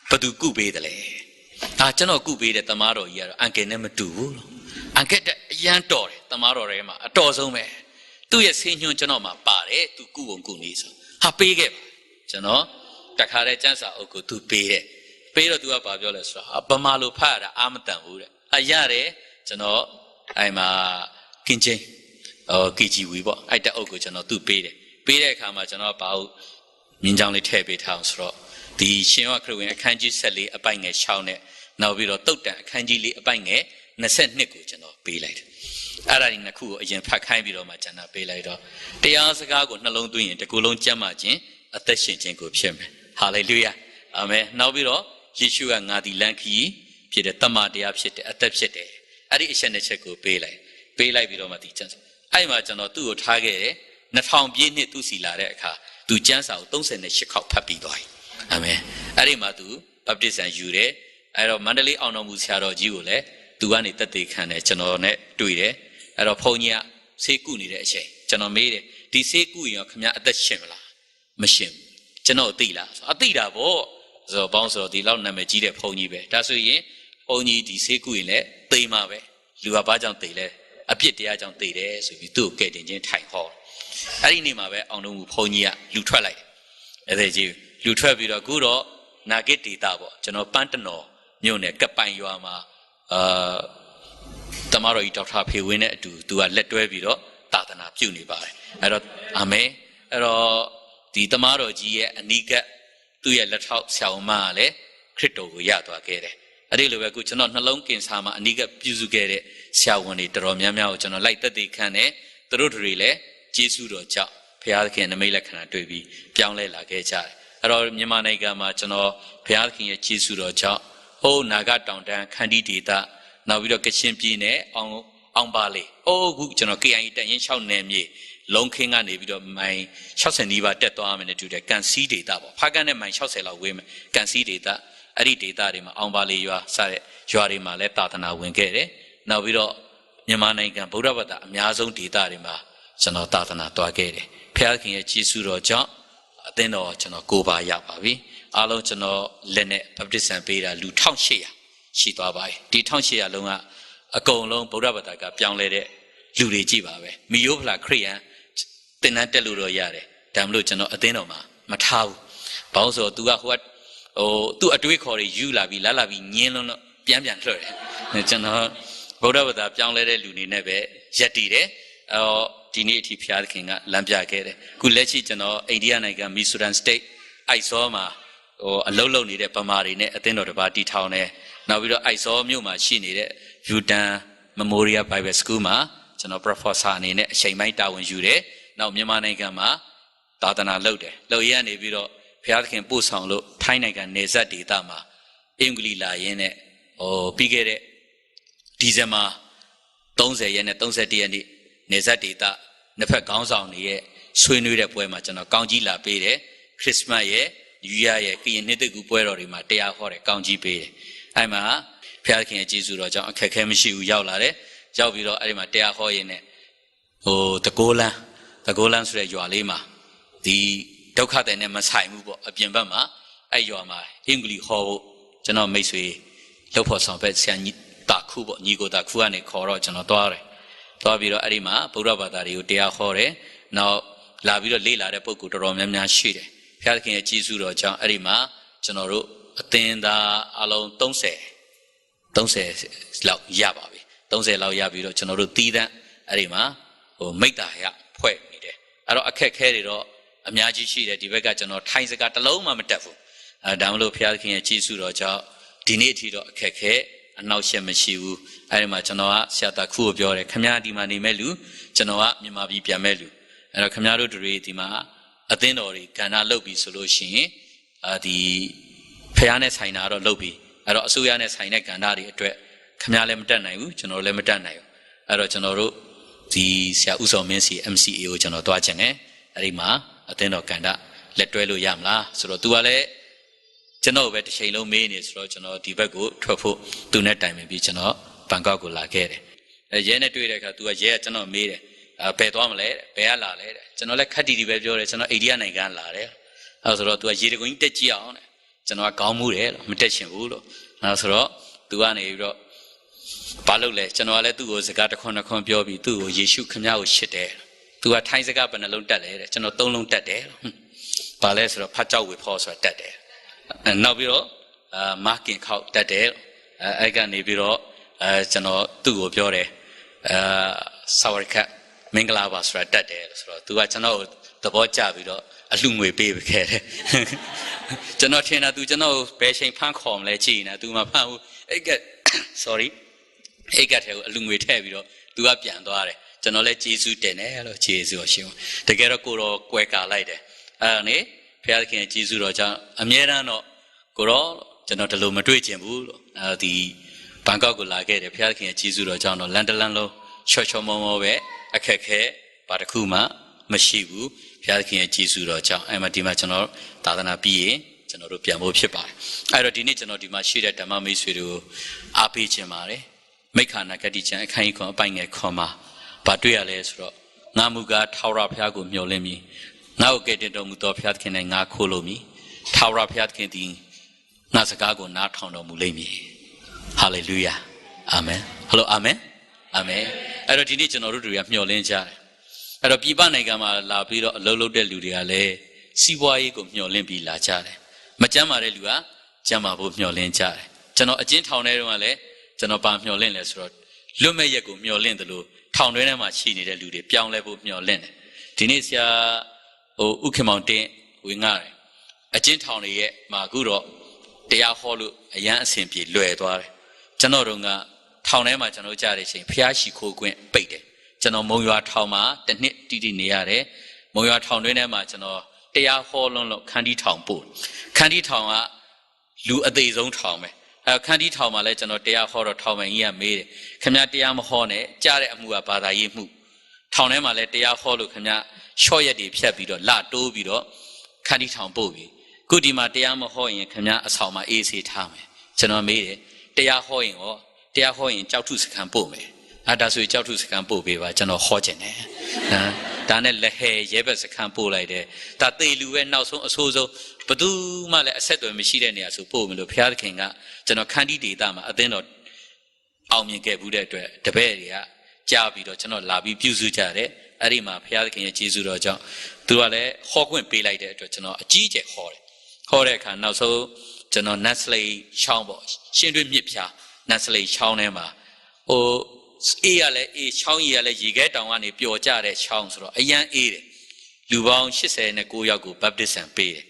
ဘသူကုပေးတယ်လေကျွန်တော်ကုပေးတဲ့တမားတော်ကြီးကတော့အန်ကယ်နဲ့မတူဘူးလို့အန်ကယ်အရန်တော်တယ်တမားတော်ထဲမှာအတော်ဆုံးပဲသူ့ရဲ့ဆေးညွှန်းကျွန်တော်မှာပါတယ်သူကုပုံကုနေဆိုဟာပေးခဲ့ပါကျွန်တော်တခါတည်းကျန်းစာအုပ်ကိုသူပေးတယ်ပေးတော့ तू ကဘာပြောလဲဆိုတော့ဗမာလိုဖတ်ရတာအာမတန်ဘူးတဲ့ရတယ်ကျွန်တော်အဲ့မှာကင်းချင်းKGV ပေါ့အဲ့တဲ့အုပ်ကိုကျွန်တော်သူပေးတယ်ပေးတဲ့အခါမှာကျွန်တော်ဘာလို့မြင်းချောင်းလေးထည့်ပေးထားအောင်ဆိုတော့ဒီရှင်ဝခရစ်ဝင်အခန်းကြီး14အပိုင်ငယ်6နဲ့နောက်ပြီးတော့တုတ်တန်အခန်းကြီး4အပိုင်ငယ်22ကိုကျွန်တော်ပေးလိုက်တယ်အဲ့ဒါဒီနှစ်ခုကိုအရင်ဖတ်ခိုင်းပြီးတော့မှကျွန်တော်ပေးလိုက်တော့တရားစကားကိုနှလုံးသွင်းရင်တစ်ခုလုံးကျမ်းမာခြင်းအသက်ရှင်ခြင်းကိုဖြစ်မယ်ဟာလေလုယာအာမင်နောက်ပြီးတော့ယေရှုကငါဒီလမ်းခီးဖြစ်တဲ့တမန်တရားဖြစ်တဲ့အသက်ဖြစ်တယ်အဲ့ဒီအချက်နှစ်ချက်ကိုပေးလိုက်ပြီးတော့မှဒီကျမ်းစာအဲ့မှာကျွန်တော်သူ့ကိုထားခဲ့တယ်2000ပြည့်နှစ်သူ့စီလာတဲ့အခါသူကျမ်းစာကို38ခေါက်ဖတ်ပြီးသွားပြီအာမင်အဲ့ဒီမှာသူဘပ်တစ်ဆန်ယူတယ်အဲ့တော့မန္တလေးအောင်တော်မူဆရာတော်ကြီးကိုလည်းသူကနေတက်သေးခံတယ်ကျွန်တော်နဲ့တွေ့တယ်အဲ့တော့ဘုန်းကြီးကဆေးကုနေတဲ့အချိန်ကျွန်တော်မေးတယ်ဒီဆေးကုရင်ရောခင်ဗျာအသက်ရှင်မလားမရှင်ဘူးကျွန်တော်သိလားဆိုအသိတာပေါ့ဆိုတော့ဘောင်းဆိုတော့ဒီလောက်နာမည်ကြီးတဲ့ဘုန်းကြီးပဲဒါဆိုရင်ဘုန်းကြီးဒီဆေးကုရင်လည်းသိမှာပဲလူကဘာကြောင့်သိလဲအပြစ်တရားကြောင့်သိတယ်ဆိုပြီးသူ့ကိုကဲတင်ချင်းထိုင်ဟောအဲ့ဒီနေ့မှာပဲအောင်တော်မူဘုန်းကြီးကလူထွက်လိုက်အဲ့ဒါကြီးလူထွက်ပြီးတော့အခုတော့နာဂစ်ဒေတာပေါ့ကျွန်တော်ပန်းတနော်မြို့နယ်ကပိုင်ရွာမှာတမတော်ကြီးဒေါက်တာဖေဝင်းနဲ့အတူသူကလက်တွဲပြီးတော့သာသနာပြုနေပါတယ်အဲ့တော့အာမင်အဲ့တော့ဒီတမတော်ကြီးရဲ့အနိကသူ့ရဲ့လက်ထောက်ဆရာမကလည်းခရစ်တော်ကိုရသွားခဲ့တယ်အဲ့ဒီလိုပဲအခုကျွန်တော်နှလုံးကင်ဆာမှာအနိကပြုစုခဲ့တဲ့ဆရာဝန်တွေတော်တော်များများကိုကျွန်တော်လိုက်သက်သေခံတယ်သူတို့တွေလည်းကျေးဇူးတော်ကြောင့်ဘုရားသခင်နမိတ်လက္ခဏာတွေ့ပြီးပြောင်းလဲလာခဲ့ကြတယ်အဲ့တော့မြန်မာနိုင်ငံမှာကျွန်တော်ဘုရားသခင်ရဲ့ကျေးဇူးတော်ကြောင့်ဟိုးနာဂတောင်တန်းခန္တီဒေသနောက်ပြီးတော့ကချင်ပြည်နယ်အောင်ပါလေအခုကျွန်တော် KIA တန်ရင်6နယ်မြေလုံးခင်းကနေပြီးတော့မိုင်60နီးပါးတက်သွားမယ်နဲ့တူတယ်ကန်စီဒေသပေါ့ဖားကန်နဲ့မိုင်60လောက်ဝေးမယ်ကန်စီဒေသအဲ့ဒီဒေသတွေမှာအောင်ပါလေရွာစတဲ့ရွာတွေမှာလည်းသာသနာဝင်ခဲ့တယ်နောက်ပြီးတော့မြန်မာနိုင်ငံဗုဒ္ဓဘာသာအများဆုံးဒေသတွေမှာကျွန်တော်သာသနာတွားခဲ့တယ်ဖခင်ရဲ့ကျေးဇူးတော်ကြောင့်အသင်းတော်ကျွန်တော်9ပါးရောက်ပါပြီအားလုံးကျွန်တော်လက်နဲ့ဘပ်တစ်ဆန်ပေးတာလူ1800ရှိသွားပါပြီဒီ1800လုံးကအကုန်လုံးဗုဒ္ဓဘာသာကပြောင်းလဲတဲ့လူတွေကြည့်ပါပဲမီယိုဖလာခရိယန်သင်တန်းတက်လို့တော့ရတယ်ဒါမှမဟုတ်ကျွန်တော်အသင်းတော်မှာမထားဘူးဘာလို့ဆိုတော့ तू ကဟိုသူ့အတွေးခေါ်တွေယူလာပြီးလာပြီးညင်းလုံးတော့ပြန်လွှတ်တယ်ကျွန်တော်ဗုဒ္ဓဘာသာပြောင်းလဲတဲ့လူတွေနဲ့ပဲရက်တည်တယ်ဒီနေ့အထိဖျားသခင်ကလမ်းပြခဲ့တယ်ခုလက်ရှိကျွန်တော်အိန္ဒိယနိုင်ငံမီဆိုရန်စတိတ်အိုက်ဆောမှာအလုံးလုံးနေတဲ့ဗမာတွေနဲ့အသင်းတော်တစ်ပါးတီထောင်တယ်နောက်ပြီးတော့အိုက်ဆောမြို့မှာရှိနေတဲ့ Vudan Memorial Bible School မှာကျွန်တော် professor အနေနဲ့အချိန်ပိုင်းတာဝန်ယူတယ်နောက်မြန်မာနိုင်ငံမှာသာသနာလုပ်တယ်လုပ်ရနေပြီးတော့ဘုရားသခင်ပို့ဆောင်လို့ထိုင်းနိုင်ငံနယ်စပ်ဒေသမှာအင်္ဂလိပ်လာရင်းနဲ့ပြီးခဲ့တဲ့ဒီဇင်ဘာ30ရက်နဲ့31ရက်နေ့နယ်စပ်ဒေသနှစ်ဖက်ခေါင်းဆောင်တွေရဲ့ဆွေးနွေးတဲ့ပွဲမှာကျွန်တော်ကောင်းကြီးလာပေးတယ်ခရစ်စမတ်ရဲ့ယူရရဲ့ကရင်နှစ်သက်ကူပွဲတော်တွေမှာတရားဟောတယ်ကောင်းကြီးပေးတယ်အဲ့မှာဘုရားသခင်ရဲ့ကျေးဇူးတော်ကြောင့်အခက်အခဲမရှိဘူးရောက်လာတယ်ရောက်ပြီးတော့အဲ့ဒီမှာတရားဟောရင်းနဲ့တကိုးလန်းဆိုတဲ့ရွာလေးမှာဒီဒုက္ခတဲ့နဲ့မဆိုင်ဘူးပေါ့အပြင်ဘက်မှာအဲ့ရွာမှာအင်္ဂလိပ်ဟောဖို့ကျွန်တော်မိတ်ဆွေလှုပ်ဖို့ဆောင်ဖက်ဆရာကြီးတာခုပေါ့ညီကိုတာခုကနေခေါ်တော့ကျွန်တော်သွားတယ်သွားပြီးတော့အဲ့ဒီမှာဗုဒ္ဓဘာသာတွေကိုတရားဟောတယ်နောက် လာပြီးတော့လေးလာတဲ့ပုဂ္ဂိုလ်တော်တော်များများရှိတယ်ဘုရားသခင်ရဲ့ကျေးဇူးတော်ကြောင့်အဲ့ဒီမှာကျွန်တော်တို့အသင်းသားအလုံး30လောက်ရပါပြီ30လောက်ရပြီးတော့ကျွန်တော်တို့တီးတန်းအဲ့ဒီမှာမိတ္တာရဖွဲ့နေတယ်အဲ့တော့အခက်ခဲတွေတော့အများကြီးရှိတယ်ဒီဘက်ကကျွန်တော်ထိုင်စကားတစ်လုံးမှမတက်ဘူးဒါမှမဟုတ်ဘုရားသခင်ရဲ့ကျေးဇူးတော်ကြောင့်ဒီနေ့အထိတော့အခက်ခဲအနောက်ရှက်မရှိဘူးအဲ့ဒီမှာကျွန်တော်ကဆရာတခုကိုပြောတယ်ခမည်းဒီမှာနေမဲ့လူကျွန်တော်ကမြန်မာပြည်ပြန်မဲ့လူအဲ့တော့ခမည်းတို့တွေဒီမှာအသင်းတော်တွေကဏ္ဍလုတ်ပြီဆိုလို့ရှိရင်ဒီဖះနဲ့ဆိုင်တာတော့လုတ်ပြီအဲ့တော့အစိုးရနဲ့ဆိုင်တဲ့ကဏ္ဍတွေအတွက်ခမည်းလည်းမတက်နိုင်ဘူးကျွန်တော်လည်းမတက်နိုင်ဘူးအဲ့တော့ကျွန်တော်တို့ဒီဆရာဦးစောမင်းစီ MCA ကိုကျွန်တော်တွားချင်တယ်အဲ့ဒီမှာအသင်းတော်ကဏ္ဍလက်တွဲလို့ရမလားဆိုတော့ तू ကလည်းကျွန်တော်ပဲတစ်ချိန်လုံးမေးနေဆိုတော့ကျွန်တော်ဒီဘက်ကိုထွက်ဖို့သူနဲ့တိုင်ပင်ပြီးကျွန်တော်ဘန်ကောက်ကိုလာခဲ့တယ်ရဲနဲ့တွေ့တဲ့အခါ तू ကရဲကကျွန်တော်မေးတယ်ဘယ်သွားမလဲဘယ်ကလာလဲတဲ့ကျွန်တော်လည်းခက်တီတီပဲပြောတယ်ကျွန်တော်အိန္ဒိယနိုင်ငံလာတယ်အဲဆိုတော့ तू ကရေတကွင်းတက်ကြည့်အောင်တဲ့ကျွန်တော်ကခေါင်းမူးတယ်လို့မတက်ချင်ဘူးလို့အဲဆိုတော့ तू ကနေပြီးတော့ဘာလုပ်လဲကျွန်တော်ကလည်းသူ့ကိုစကားတစ်ခွန်းပြောပြီးသူ့ကိုယေရှုခမည်းကိုရှစ်တယ် तू ကထိုင်းစကားဘယ်နှလုံးတက်လဲတဲ့ကျွန်တော်3လုံးတက်တယ်ဘာလဲဆိုတော့ဖတ်ကြောက်ဝေဖော်ဆိုတာတက်တယ်နောက်ပြီးတော့မာကင်ခောက်တက်တယ်အဲ့ကနေပြီးတော့ကျွန်တော်သူ့ကိုပြောတယ်ဆာဝရခတ်မင်္ဂလာပါဆိုတာတက်တယ်ဆိုတော့ तू ကကျွန်တော်သဘောကျပြီးတော့အလှငွေပေးခဲ့တယ်ကျွန်တော်ထင်တာ तू ကျွန်တော်ဘယ်ချိန်ဖမ်းခေါ်မလဲကြည့်နေ तू မဖမ်းဘူးအဲ့က sorry အဲ့ကထဲကိုအလှငွေထည့်ပြီးတော့ तू ကပြန်သွားတယ်ကျွန်တော်လည်းကျေးဇူးတင်တယ်လို့ကျေးဇူးတော်ရှင်တကယ်တော့ကိုတော့ကွဲကာလိုက်တယ်အဲ့ဒါနေဘုရားသခင်ကျေးဇူးတော်ကြောင့်အမြဲတမ်းတော့ကိုတော့ကျွန်တော်ဒီလိုမတွေ့ကျင်ဘူးလို့ဒီဘန်ကောက်ကိုလာခဲ့တယ်ဘုရားသခင်ကျေးဇူးတော်ကြောင့်တော့လန်တလန်လုံးချော့ချော့မောမောပဲအခက်ခဲဘာတစ်ခုမှမရှိဘူးဘုရားသခင်ကျေးဇူးတော်ကြောင့်အဲ့မှာဒီမှာကျွန်တော်သာသနာပြီးရင်ကျွန်တော်တို့ပြန်ဖို့ဖြစ်ပါတယ်အဲ့တော့ဒီနေ့ကျွန်တော်ဒီမှာရှိတဲ့ဓမ္မမိတ်ဆွေတွေကိုအားပေးခြင်းပါတယ်မိခါနာဂတိကျမ်းအခန်းကြီးခွန်အပိုင်ငယ်ခွန်မှာဘာတွေ့ရလဲဆိုတော့ငါမူကားထာဝရဘုရားကိုမျှော်လင့်ပြီးငါ့ကိုကယ်တင်တော်မူသောဘုရားသခင်နဲ့ငါခိုးလို့မည်ထာဝရဘုရားသခင်သည်ငါစကားကိုနားထောင်တော်မူလိမ့်မည်ဟာလေလုယာအာမင်ဟယ်လိုအာမင်အာမင်အဲ့တော့ဒီနေ့ကျွန်တော်တို့တွေကမျှော်လင့်ကြတယ်အဲ့တော့ပြည်ပနိုင်ငံမှာလာပြီးတော့အလုပ်လုပ်တဲ့လူတွေကလည်းစီးပွားရေးကိုမျှော်လင့်ပြီးလာကြတယ်မကျမ်းမာတဲ့လူကကျမ်းမာဖို့မျှော်လင့်ကြတယ်ကျွန်တော်အကျဉ်းထောင်ထဲတုန်းကလည်းကျွန်တော်ပါမျှော်လင့်လဲဆိုတော့လွတ်မဲ့ရက်ကိုမျှော်လင့်တယ်လို့ထောင်တွင်းထဲမှာရှိနေတဲ့လူတွေပြောင်းလဲဖို့မျှော်လင့်တယ်ဒီနေ့ဆရာဥက္ကမောင်တင်းဝင်ငါတယ်အကျဉ်းထောင်တွေရဲ့မှာအခုတော့တရားဟောလို့အရန်အဆင်ပြေလွယ်သွားတယ်ကျွန်တော်တို့ကထောင်ထဲမှာကျွန်တော်ကြားတဲ့အချိန်ဖျားရှိခိုးခွင့်ပိတ်တယ်ကျွန်တော်မုံရွာထောင်မှာတစ်နှစ်တိတိနေရတယ်မုံရွာထောင်တွင်းထဲမှာကျွန်တော်တရားဟောလွန်းလို့ခန်းတီးထောင်ပို့ခန်းတီးထောင်ကလူအသေးဆုံးထောင်ပဲခန်းတီးထောင်မှာလည်းကျွန်တော်တရားဟောတော့ထောင်မကြီးကမေးတယ်ခင်ဗျားတရားမဟောနဲ့ကြားတဲ့အမှုကဘာသာရေးမှုထောင်ထဲမှာလည်းတရားဟောလို့ခင်ဗျားရှော့ရက်တွေဖြတ်ပြီးတော့လတိုးပြီးတော့ခန်းတီးထောင်ပို့ပြီးခုဒီမှာတရားမဟောရင်ခင်ဗျားအဆောင်မှာအေးဆေးထားမယ်ကျွန်တော်မေးတယ်တရားဟောရင်ကြောက်ထုစခန်းပို့မယ်ဒါဆိုကြောက်ထုစခန်းပို့ပေးပါကျွန်တော်ဟောခြင်းတယ်ဒါနဲ့လက်ဟဲရဲဘက်စခန်းပို့လိုက်တယ်ဒါသေလူပဲနောက်ဆုံးအဆိုးဆုံးဘယ်သူမှလည်းအဆက်အသွယ်မရှိတဲ့နေရာဆိုပို့မလို့ဘုရားသခင်ကကျွန်တော်ခန်းတီးဒေသမှာအသင်းတော်အောင်မြင်ခဲ့ဘူးတဲ့အတွက်တပည့်တွေကကြားပြီးတော့ကျွန်တော်လာပြီးပြုစုကြတယ်အဲ့ဒီမှာဘုရားသခင်ရဲ့ကျေးဇူးတော်ကြောင့်သူကလည်းဟောခွင့်ပေးလိုက်တဲ့အတွက်ကျွန်တော်အကြီးအကျယ်ဟောတဲ့အခါနောက်ဆုံးကျွန်တော်နတ်စလိန်ချောင်းပေါ့ရှင်းတွင်းမြစ်ဖြာနတ်စလိန်ချောင်းထဲမှာအေးရလဲအေးချောင်းကြီးရလဲရေခဲတောင်ကနေပျော်ကျတဲ့ချောင်းဆိုတော့အရန်အေးတယ်လူပေါင်း89ယောက်ကိုဘပ်တစ်ဆန်ပေးတယ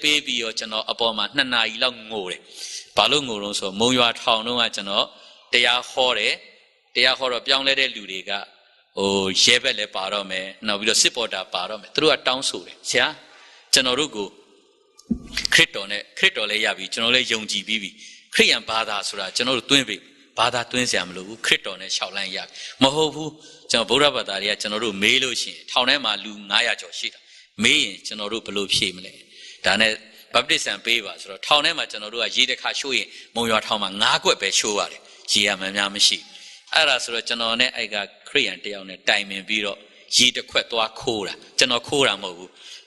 ်ပေးပြီးတော့ကျွန်တော်အပေါ်မှာ2နာရီလောက်ငိုတယ်ဘာလို့ငိုတော့ဆိုမုံရွာထောင်တော့ကကျွန်တော်တရားဟောတော့ပြောင်းလဲတဲ့လူတွေကရဲဘက်လည်းပါတော့မယ်နောက်ပြီးတော့စစ်ပေါ်တာပါတော့မယ်သူတို့ကတောင်းဆိုတယ်ဆရာကျွန်တော်တို့ကိုခရစ်တော်လည်းရပြီကျွန်တော်လည်းယုံကြည်ပြီးပြီခရိယန်ဘာသာဆိုတာကျွန်တော်တို့သွင်းပြီဘာသာသွင်းစရာမလိုဘူးခရစ်တော်နဲ့ရှောက်လန်းရမဟုတ်ဘူးကျွန်တော်ဗုဒ္ဓဘာသာတွေကကျွန်တော်တို့မေးလို့ရှိရင်ထောင်ထဲမှာလူ900ကျော်ရှိတာမေးရင်ကျွန်တော်တို့ဘယ်လိုဖြေမလဲဒါနဲ့ဘပ်တစ်ဆန်ပေးပါဆိုတော့ထောင်ထဲမှာကျွန်တော်တို့ကရေတစ်ခါရှိုးရင်မုံရွာထောင်မှာ9ခွက်ပဲရှိုးရတယ်ရေရမှများမရှိအဲ့ဒါဆိုတော့ကျွန်တော်နဲ့အဲ့ကခရိယန်တယောက်နဲ့တိုင်ပင်ပြီးတော့ရေတစ်ခွက်သွားခိုးတာကျွန်တော်ခိုးတာမဟုတ်ဘူ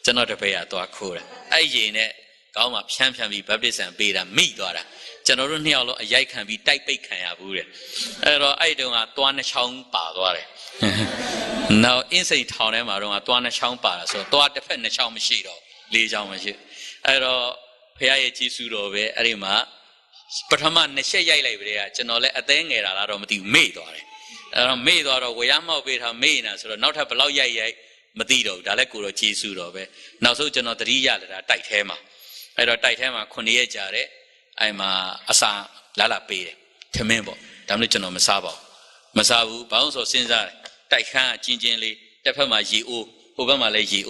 းကျွန်တော်တပည့်ကသွားခိုးတာအဲ့ရေနဲ့ကောင်းမှဖြန်းပြီးဘပ်တစ်ဆန်ပေးတာမိသွားတာ ကျွန်တော်တို့နှစ်ယောက်လုံးအရိုက်ခံပြီးတိုက်ပိတ်ခံရဘူးတဲ့အဲ့တော့အဲ့တုန်းကသွားနှချောင်းပါသွားတယ်နောက်အင်းစိန်ထောင်ထဲမှာတော့သွားနှချောင်းပါတာဆိုတော့သွားတစ်ဖက်နှချောင်းမရှိတော့လေးချောင်းမရှိအဲ့တော့ဖခင်ရဲ့ကြီးစုတော်ပဲအဲ့ဒီမှာပထမနှစ်ချက်ရိုက်လိုက်ပြီတဲ့ကျွန်တော်လည်းအသေးငယ်တာလားတော့မသိဘူးမေ့သွားတယ်အဲ့တော့မေ့သွားတော့ဝရမောက်ပေးထားမေ့နေတာဆိုတော့နောက်ထပ်ဘလောက်ရိုက်မသိတော့ဘူးဒါလည်းကိုတော့ကြီးစုတော်ပဲနောက်ဆုံးကျွန်တော်သတိရလာတာတိုက်ထဲမှာအဲ့တော့တိုက်ထဲမှာ9ရက်ကြာတဲ့အဲ့မှာအစာလာပေးတယ်ထမင်းပေါ့ဒါမှမဟုတ်ကျွန်တော်မစားပါဘူးမစားဘူးဘာလို့ဆိုစဉ်းစားတယ်တိုက်ခန်းကျင်းချင်းလေးတစ်ဖက်မှာရေအိုးဟိုဘက်မှာလည်းရေ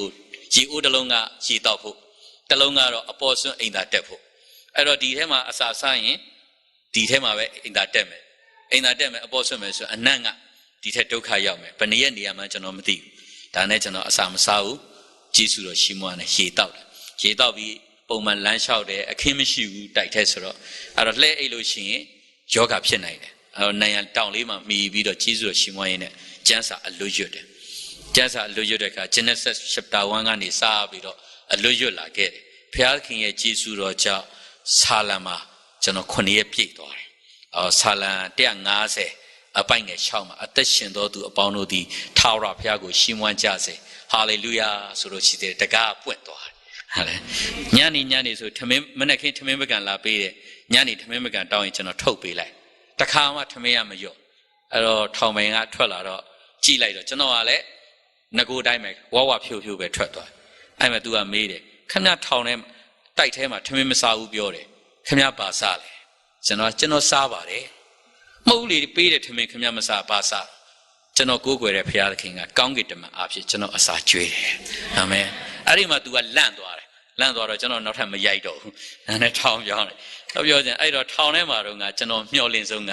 အိုးတစ်လုံးကရေတောက်ဖို့တစ်လုံးကတော့အပေါ်စွန်းအိမ်သာတက်ဖို့အဲ့တော့ဒီထဲမှာအစာစားရင်ဒီထဲမှာပဲအိမ်သာတက်မယ်အပေါ်စွန်းမယ်ဆိုအနံ့ကဒီထက်ဒုက္ခရောက်မယ်ဘယ်နည်းနေရာမှကျွန်တော်မသိဘူးဒါနဲ့ကျွန်တော်အစာမစားဘူးဂျေစုတော်ရှိမွားနဲ့ရေတောက်ပြီးပုံမှန်လမ်းလျှောက်တယ်အခင်းမရှိဘူးတိုက်ထဲဆိုတော့အဲ့တော့လှဲအိတ်လို့ရှိရင်ယောဂဖြစ်နိုင်တယ်အဲ့တော့နိုင်ရန်တောင်လေးမှာမှီပြီးတော့ဂျေစုတော်ရှိမွားရင်းနဲ့ကျမ်းစာအလွတ်ရွတ်တယ်ကျမ်းစာအလွတ်ရွတ်တဲ့အခါ Genesis chapter 1ကနေစပြီးတော့အလွတ်ရွတ်လာခဲ့တယ်ဘုရားခင်ရဲ့ဂျေစုတော်ကြောင့်ဆာလံမှာကျွန်တော်9ရက်ပြည့်သွားတယ်ဆာလံ150အပိုင်ငယ်6မှာအသက်ရှင်တော်သူအပေါင်းတို့သည်ထာဝရဘုရားကိုရှင်းမွမ်းကြစေဟာလေလုယာဆိုလို့ရှိတယ်တကားပွင့်သွားတယ်ဟာလေညနေဆိုထမင်းမနေ့ကထမင်းပကံလာပေးတယ်ညနေထမင်းပကံတောင်းရင်ကျွန်တော်ထုတ်ပေးလိုက်တခါမှထမင်းရမရော့အဲ့တော့ထောင်ပိုင်ကထွက်လာတော့ကြည့်လိုက်တော့ကျွန်တော်ကလည်းငကိုတိုင်းပဲဝဝဖြိုဖြိုပဲထွက်သွားအဲ့မဲ့ तू ကမေးတယ်ခမထောင်ထဲတိုက်ထဲမှာထမင်းမစားဘူးပြောတယ်ခမပါစားလေကျွန်တော်စားပါတယ်မဟုတ်လေပေးတယ်ထမင်းခမမစားပါစားကျွန်တော်ကိုးကွယ်တဲ့ဘုရားသခင်ကကောင်းကင်တမန်အားဖြင့်ကျွန်တော်အစာကျွေးတယ်အာမင်အဲ့ဒီမှာ तू ကလန့်သွားတော့ကျွန်တော်နောက်ထပ်မရိုက်တော့ဘူးဒါနဲ့ထောင်ပြောင်းတယ်တော့ပြောချင်အဲ့တော့ထောင်ထဲမှာတော့ကျွန်တော်မျှော်လင့်ဆုံးက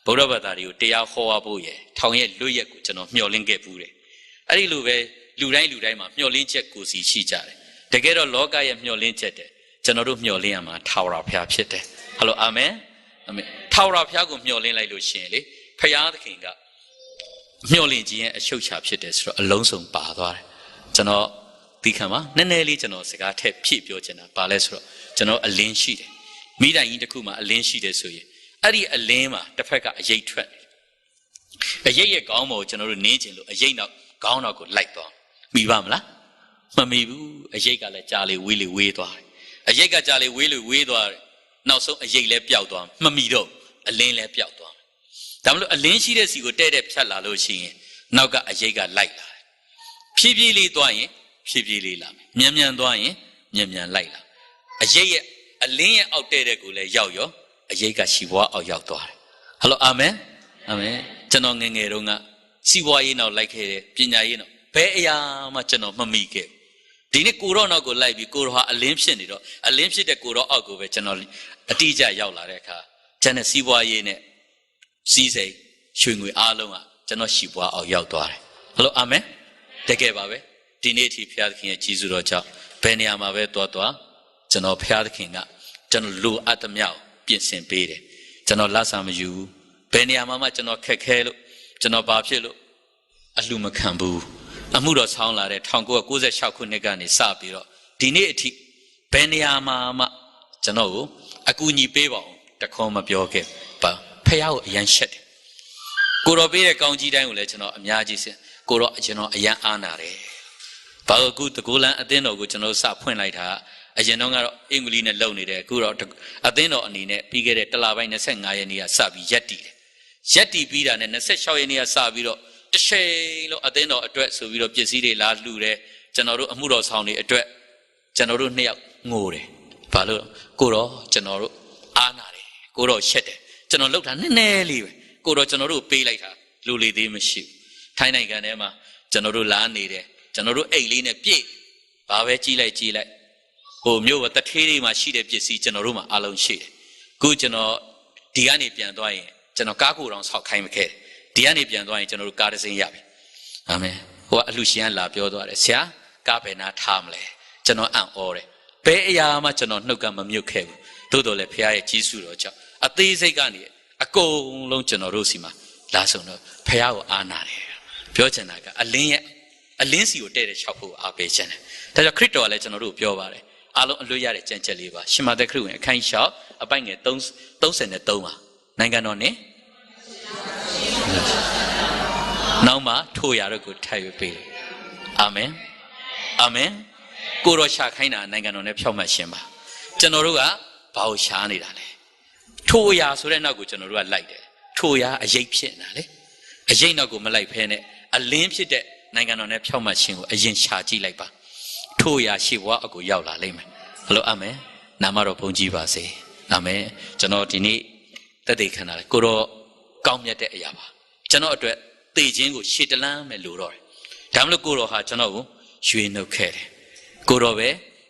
ဗုဒ္ဓဘာသာတွေကိုတရားဟောရဖို့ရယ်ထောင်ရဲ့လွတ်ရက်ကိုကျွန်တော်မျှော်လင့်ခဲ့ဘူးတယ်အဲ့ဒီလိုပဲလူတိုင်းမှာမျှော်လင့်ချက်ကိုစီရှိကြတယ်တကယ်တော့လောကရဲ့မျှော်လင့်ချက်တဲ့ကျွန်တော်တို့မျှော်လင့်ရမှာထာဝရဘုရားဖြစ်တယ်ဟယ်လိုအာမင်ထာဝရဘုရားကိုမျှော်လင့်လိုက်လို့ရှိရင်လေဘုရားသခင်ကမျှော်လင့်ခြင်းရဲ့အရှုပ်ချဖြစ်တယ်ဆိုတော့အလုံးစုံပါသွားတယ်ကျွန်တော်ဒီခံမှာနည်းနည်းလေးကျွန်တော်စကားထည့်ဖြည့်ပြောချင်တာပါလဲဆိုတော့ကျွန်တော်အလင်းရှိတယ်မိတိုင်ကြီးတစ်ခုမှာအလင်းရှိတယ်ဆိုရင်အဲ့ဒီအလင်းမှာတစ်ဖက်ကအရိပ်ထွက်တယ်အရိပ်ရဲ့ခေါင်းပေါ်ကိုကျွန်တော်တို့နင်းချင်လို့အရိပ်နောက်ခေါင်းနောက်ကိုလိုက်သွားမိပါမလားမမိဘူးအရိပ်ကလည်းကြာလေဝေးသွားတယ်အရိပ်ကကြာလေဝေးသွားတယ်နောက်ဆုံးအရိပ်လည်းပျောက်သွားမမိတော့အလင်းလည်းပျောက်သွားဒါမလို့အလင်းရှိတဲ့စီကိုတဲ့ဖြတ်လာလို့ရှိရင်နောက်ကအရိပ်ကလိုက်လာတယ်ဖြည်းဖြည်းလေးသွားရင်ဖြည်းဖြည်းလေးလာမယ်မြန်သွားရင်မြန်လိုက်လာအရိပ်ရဲ့အလင်းရဲ့အောက်တဲ့ကိုလည်းရောက်ရောအရိပ်ကရှီဘွားအောက်ရောက်သွားတယ်ဟယ်လိုအာမင်ကျွန်တော်ငယ်တုန်းကစီဘွားရေးနောက်လိုက်ခဲ့တယ်ပညာရေးနောက်ဘယ်အရာမှကျွန်တော်မမိခဲ့ဒီနေ့ကိုတော့နောက်ကိုလိုက်ပြီးကိုတော့ဟာအလင်းဖြစ်နေတော့အလင်းဖြစ်တဲ့ကိုတော့အောက်ကိုပဲကျွန်တော်အတိအကျရောက်လာတဲ့အခါကျွန်တော်စီဘွားရေးနဲ့စီးစိမ်ရွှေငွေအားလုံးကကျွန်တော်ရှီဘွားအောက်ရောက်သွားတယ်ဟယ်လိုအာမင်တကယ်ပါပဲဒီနေ့အထိဘုရားသခင်ရဲ့ကြီးစုတော်ကြောင့်ဘယ်နေရာမှာပဲသွားကျွန်တော်ဘုရားသခင်ကကျွန်တော်လူအပ်သမျှကိုပြင်ဆင်ပေးတယ်ကျွန်တော်လက်ဆံမယူဘူးဘယ်နေရာမှာကျွန်တော်ခက်ခဲလို့ကျွန်တော်ဘာဖြစ်လို့အလှမခံဘူးအမှုတော်ဆောင်းလာတဲ့1996ခုနှစ်ကနေစပြီးတော့ဒီနေ့အထိဘယ်နေရာမှာမှကျွန်တော်ကိုအကူအညီပေးပါအောင်တခေါမပြောခဲ့ပါဖះကိုအရန်ရှက်တယ်ကိုတော်ပေးတဲ့ကောင်းကြီးတိုင်းကိုလည်းကျွန်တော်အများကြီးစင်ကိုတော်ကျွန်တော်အရန်အားနာတယ်ဘာလို့အခုတကူလန်အသင်းတော်ကိုကျွန်တော်စဖွင့်လိုက်တာအရင်တော့ကတော့အင်္ဂလိပ်နဲ့လုပ်နေတယ်အခုတော့အသင်းတော်အနေနဲ့ပြီးခဲ့တဲ့တလပိုင်း25ရက်နေ့ကစပြီးရက်တည်တယ်ရက်တည်ပြီးတာနဲ့26ရက်နေ့ကစပြီးတော့တရှိန်လို့အသင်းတော်အတွက်ဆိုပြီးတော့ပစ္စည်းတွေလာလှူတယ်ကျွန်တော်တို့အမှုတော်ဆောင်တွေအတွက်ကျွန်တော်တို့နှစ်ယောက်ငိုတယ်ဘာလို့ကိုတော့ကျွန်တော်တို့အားနာတယ်ကိုတော့ရှက်တယ်ကျွန်တော်လှုပ်တာနည်းနည်းလေးပဲကိုတော့ကျွန်တော်တို့ပေးလိုက်တာလူလေသေးမရှိဘူးထိုင်းနိုင်ငံထဲမှာကျွန်တော်တို့လာနေတယ်ကျွန်တော်တို့အိတ်လေးနဲ့ပြည့်ဘာပဲကြီးလိုက်ဟိုမြို့တထေးတွေမှာရှိတဲ့ပစ္စည်းကျွန်တော်တို့မှာအလုံးရှိတယ်ခုကျွန်တော်ဒီကနေပြန်သွားရင်ကျွန်တော်ကားကိုတောင်ဆောက်ခိုင်းမခဲ့ဒီကနေပြန်သွားရင်ကျွန်တော်တို့ကားတစ်စိမ်းရပြီအာမင်ဟိုကအလှရှင်ကလာပြောသွားတယ်ဆရာကားဘယ်နာထားမလဲကျွန်တော်အံ့ဩတယ်ဘယ်အရာမှကျွန်တော်နှုတ်ကမမြုပ်ခဲ့ဘူးသို့တော်လည်းဖခင်ရဲ့ကြီးစုတော်ကြောင့်အသေးစိတ်ကနေအကုန်လုံးကျွန်တော်တို့စီမှာလာဆုံးတော့ဖခင်ကိုအားနာတယ်ပြောချင်တာကအလင်းစီကိုတဲ့တဲ့၆ဖို့အားပေးချင်တယ်ဒါကြောင့်ခရစ်တော်ကလည်းကျွန်တော်တို့ပြောပါတယ် အားလုံးအလွတ်ရတဲ့ကြံချက်လေးပါရှင်မသက်ခရစ်ဝင်အခန်းကြီး6အပိုင်ငယ်33ပါနိုင်ငံတော်နဲ့နောက်မှထိုရာတို့ကိုထပ်ရွေးပေးတယ်အာမင်အာမင်ကိုတော်ရှာခိုင်းတာနိုင်ငံတော်နဲ့ဖြောက်မှတ်ရှင်ပါကျွန်တော်တို့ကဘာကိုရှားနေတာလဲထိုရာဆိုတဲ့နောက်ကိုကျွန်တော်တို့ကလိုက်တယ်ထိုရာအရေးဖြစ်နေတာလေအရေးနောက်ကိုမလိုက်ဖဲနဲ့အလင်းဖြစ်တဲ့နိုင်ငံတော်နဲ့ဖြောက်မှတ်ရှင်ကိုအရင်ရှာကြည့်လိုက်ပါထိုရာရှိဘဝအကိုရောက်လာလိမ့်မယ်ဟယ်လိုအာမင်နာမတော်ဘုန်းကြီးပါစေအာမင်ကျွန်တော်ဒီနေ့တက်တည်ခံတာလေကိုတော့ကောင်းမြတ်တဲ့အရာပါကျွန်တော်အတွက်သေခြင်းကိုရှေ့တလန်းမဲ့လို့တော့တယ်ဒါမှမဟုတ်ကိုတော့ဟာကျွန်တော်ကိုရွေနှုတ်ခဲ့တယ်ကိုတော့ပဲ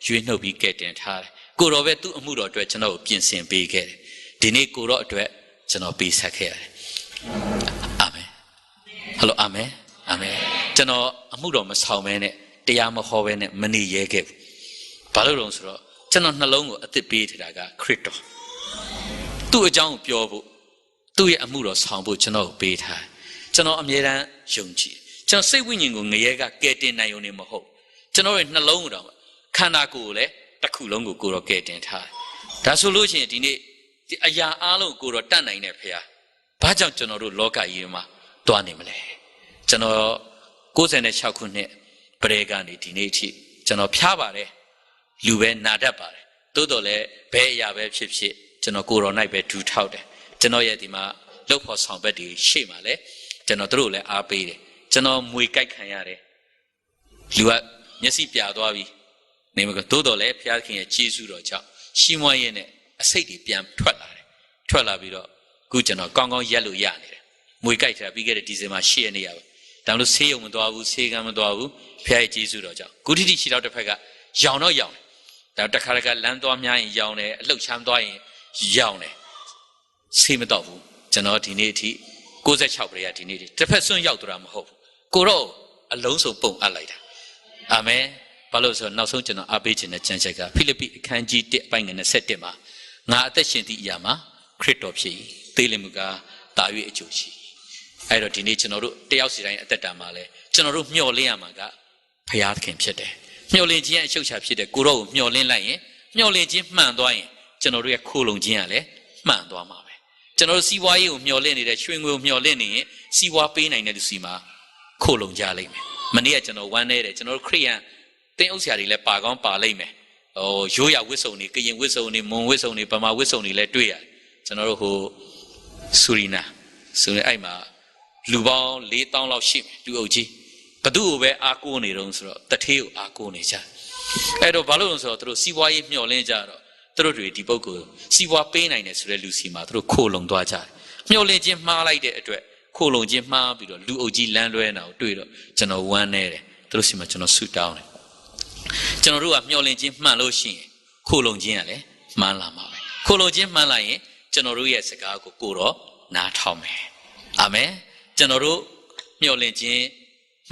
ရွေနှုတ်ပြီးကဲတင်ထားတယ်ကိုတော့ပဲသူ့အမှုတော်အတွက်ကျွန်တော်ကိုပြင်ဆင်ပေးခဲ့တယ်ဒီနေ့ကိုတော့အတွက်ကျွန်တော်ပေးဆက်ခဲ့ရတယ်အာမင်ဟယ်လိုအာမင်အာမင်ကျွန်တော်အမှုတော်မဆောင်ဘဲနဲ့တရားမဟောဘဲနဲ့မနေရဲခဲ့ဘူးဘာလို့လဲဆိုတော့ကျွန်တော်နှလုံးကိုအသစ်ပေးထတာကခရစ်တော်သူ့အကြောင်းကိုပြောဖို့သူ့ရဲ့အမှုတော်ဆောင်ဖို့ကျွန်တော်ကိုပေးထားကျွန်တော်အမြဲတမ်းယုံကြည်ကျွန်တော်စိတ်ဝိညာဉ်ကိုငရဲကကယ်တင်နိုင်ုံနဲ့မဟုတ်ကျွန်တော်ရဲ့နှလုံးကိုတော့ခန္ဓာကိုယ်ကိုလည်းတစ်ခုလုံးကိုတော့ကယ်တင်ထားဒါဆိုလို့ရှိရင်ဒီနေ့ဒီအရာအားလုံးကိုတော့တတ်နိုင်တဲ့ဖခင်ဘာကြောင့်ကျွန်တော်တို့လောကကြီးမှာတွားနေမလဲကျွန်တော်96ခုနှစ်ပရေကနေဒီနေ့အထိကျွန်တော်ဖျားပါတယ်လူပဲနာတတ်ပါတယ်တိုးတော်လည်းဘယ်အရာပဲဖြစ်ဖြစ်ကျွန်တော်ကိုယ်တော်၌ပဲဒူးထောက်တယ်ကျွန်တော်ရဲ့ဒီမှာလှုပ်ဖို့ဆောင်ဘက်တွေရှေ့မှာလဲကျွန်တော်တို့လည်းအားပေးတယ်ကျွန်တော်မွေကြိုက်ခံရတယ်လူကမျက်စိပြာသွားပြီနေမကတိုးတော်လည်းဘုရားခင်ရဲ့ကျေးဇူးတော်ကြောင့်ရှီးမွမ်းရင်းနဲ့အစိတ်တွေပြန်ထွက်လာတယ်ထွက်လာပြီးတော့အခုကျွန်တော်ကောင်းကောင်းရက်လို့ရနေတယ်မွေကြိုက်ထားပြီးခဲ့တဲ့ဒီဇင်ဘာ10ရက်နေ့ရပါဒါလို့ဆေးရုံမသွားဘူးဆေးကမ်းမသွားဘူးဘုရားရဲ့ကျေးဇူးတော်ကြောင့်ဂုတိတိရှိတော့တစ်ဖက်ကရောင်တော့ရောင်တယ်ဒါတခါတခါလမ်းသွားများရင်ရောင်တယ်အလှုပ်ချမ်းသွားရင်ရောင်တယ်ဆေးမတော့ဘူးကျွန်တော်ဒီနေ့အထိ96ပြည့်ရဒီနေ့ဒီတစ်ဖက်စွန့်ရောက်သွားတာမဟုတ်ဘူးကိုတော့အလုံးစုံပုံအပ်လိုက်တာအာမင်ဘာလို့ဆိုတော့နောက်ဆုံးကျွန်တော်အားပေးခြင်းတဲ့ကျမ်းချက်ကဖိလိပ္ပိအခန်းကြီး1အပိုင်းငယ်27မှာငါအသက်ရှင်သည့်အရာမှာခရစ်တော်ဖြစ်သေလင်မူကားတာ၍အကျိုးရှိအဲ့တော့ဒီနေ့ကျွန်တော်တို့တယောက်စီတိုင်းအသက်တာမှာလဲကျွန်တော်တို့မျှော်လင့်ရမှာကဘုရားသခင်ဖြစ်တယ်မျှော်လင့်ခြင်းရဲ့အရှုပ်ချဖြစ်တဲ့ကိုတော့ကိုမျှော်လင့်လိုက်ရင်မျှော်လင့်ခြင်းမှန်သွားရင်ကျွန်တော်တို့ရဲ့ခိုးလုံခြင်းကလည်းမှန်သွားမှာပဲကျွန်တော်တို့စီးပွားရေးကိုမျှော်လင့်နေတဲ့ရွှေငွေကိုမျှော်လင့်နေရင်စီးပွားပေးနိုင်တဲ့လူစီမှာခိုးလုံကြလိမ့်မယ်မနေ့ကကျွန်တော်ဝမ်းနေတယ်ကျွန်တော်တို့ခရိယန်တင်းဥစ္စာတွေလည်းပါကောင်းပါလိမ့်မယ်ရိုးရဝစ်စုံတွေကရင်ဝစ်စုံတွေမွန်ဝစ်စုံတွေဗမာဝစ်စုံတွေလည်းတွေ့ရတယ်ကျွန်တော်တို့ဟိုဆူရီနာဆိုရင်အဲ့မှာလူပေါင်း4000လောက်ရှိမယ်လူအုပ်ကြီးဘသူ့ကိုပဲအားကိုးနေတော့ဆိုတော့တထေးကိုအားကိုးနေကြအဲ့တော့ဘာလို့လဲဆိုတော့သူတို့စီးပွားရေးမျှော်လင့်ကြတော့သူတို့တွေဒီပုဂ္ဂိုလ်စီးပွားပေးနိုင်တယ်ဆိုတဲ့လူစီမှာသူတို့ခိုးလုံသွားကြတယ်မျှော်လင့်ခြင်းမှားလိုက်တဲ့အတွက်ခိုးလုံခြင်းမှားပြီးတော့လူအုပ်ကြီးလမ်းလွဲနေတာကိုတွေ့တော့ကျွန်တော်ဝမ်းနေတယ်သူတို့စီမှာကျွန်တော်ဆူတောင်းတယ်ကျွန်တော်တို့ကမျှော်လင့်ခြင်းမှန်လို့ရှိရင်ခိုးလုံခြင်းကလည်းမှန်လာမှာပဲခိုးလုံခြင်းမှန်လိုက်ရင်ကျွန်တော်တို့ရဲ့စကားကိုတော့နားထောင်မယ်အာမင်ကျွန်တော်တို့မျှော်လင့်ခြင်း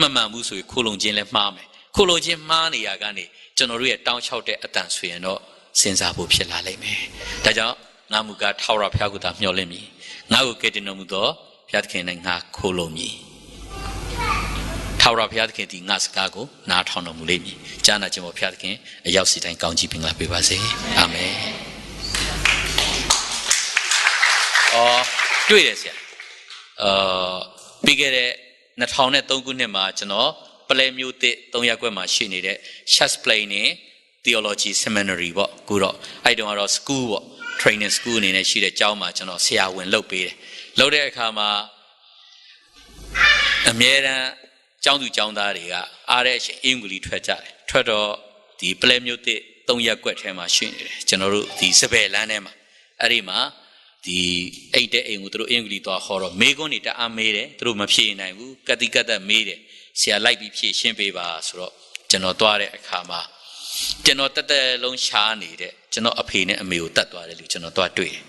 မှန်မှန်ဘူးဆိုရင်ခိုးလုံခြင်းလည်းမှားမယ်ခိုးလုံခြင်းမှားနေရကနေကျွန်တော်တို့ရဲ့တောင်းလျှောက်တဲ့အတန်ဆိုရင်တော့စဉ်းစားဖို့ဖြစ်လာလိမ့်မယ်ဒါကြောင့်ငါမူကားထောက်ရဖျားကိုသာမျှော်လင့်မည်ငါ့ကိုကယ်တင်တော်မူသောဘုရားသခင်နဲ့ငါခိုးလုံမည်ထောက်ရဘုရားသခင်ဒီငါစကားကိုနားထောင်တော်မူလိမ့်မည်ကြားနာခြင်းပေါ်ဘုရားသခင်အရောက်စီတိုင်းကောင်းချီးပင်လာပေးပါစေအာမင်တွေ့တယ်ဆရာပြီးခဲ့တဲ့2003ခုနှစ်မှာကျွန်တော်ပလဲမျိုးသစ်3ရပ်ကွက်မှာရှိနေတဲ့ Shasplain Theology Seminary ပေါ့အခုတော့အဲ့တုန်းကတော့ school ပေါ့ training school အနေနဲ့ရှိတဲ့ကျောင်းမှာကျွန်တော်ဆရာဝန်လုပ်ပေးတယ်လုပ်တဲ့အခါမှာအမြဲတမ်းကျောင်းသူကျောင်းသားတွေကအားတဲ့အချိန်အင်္ဂလိပ်ထွက်ကြတယ်ထွက်တော့ဒီပလဲမျိုးသစ်3ရပ်ကွက်ထဲမှာရှိနေတယ်ကျွန်တော်တို့ဒီစပယ်လန်းထဲမှာအဲ့ဒီမှာဒီအိတ်တဲ့အိမ်ကိုသူတို့အင်္ဂလိပ်သွားခေါ်တော့မေကွန်းတွေတအားမေးတယ်သူတို့မဖြေနိုင်ဘူးကတိကတ်သက်မေးတယ်ဆရာလိုက်ပြီးဖြေရှင်းပေးပါဆိုတော့ကျွန်တော်သွားတဲ့အခါမှာကျွန်တော်တက်လုံးရှားနေတဲ့ကျွန်တော်အဖေနဲ့အမေကိုတတ်သွားတယ်လို့ကျွန်တော်သွားတွေ့တယ်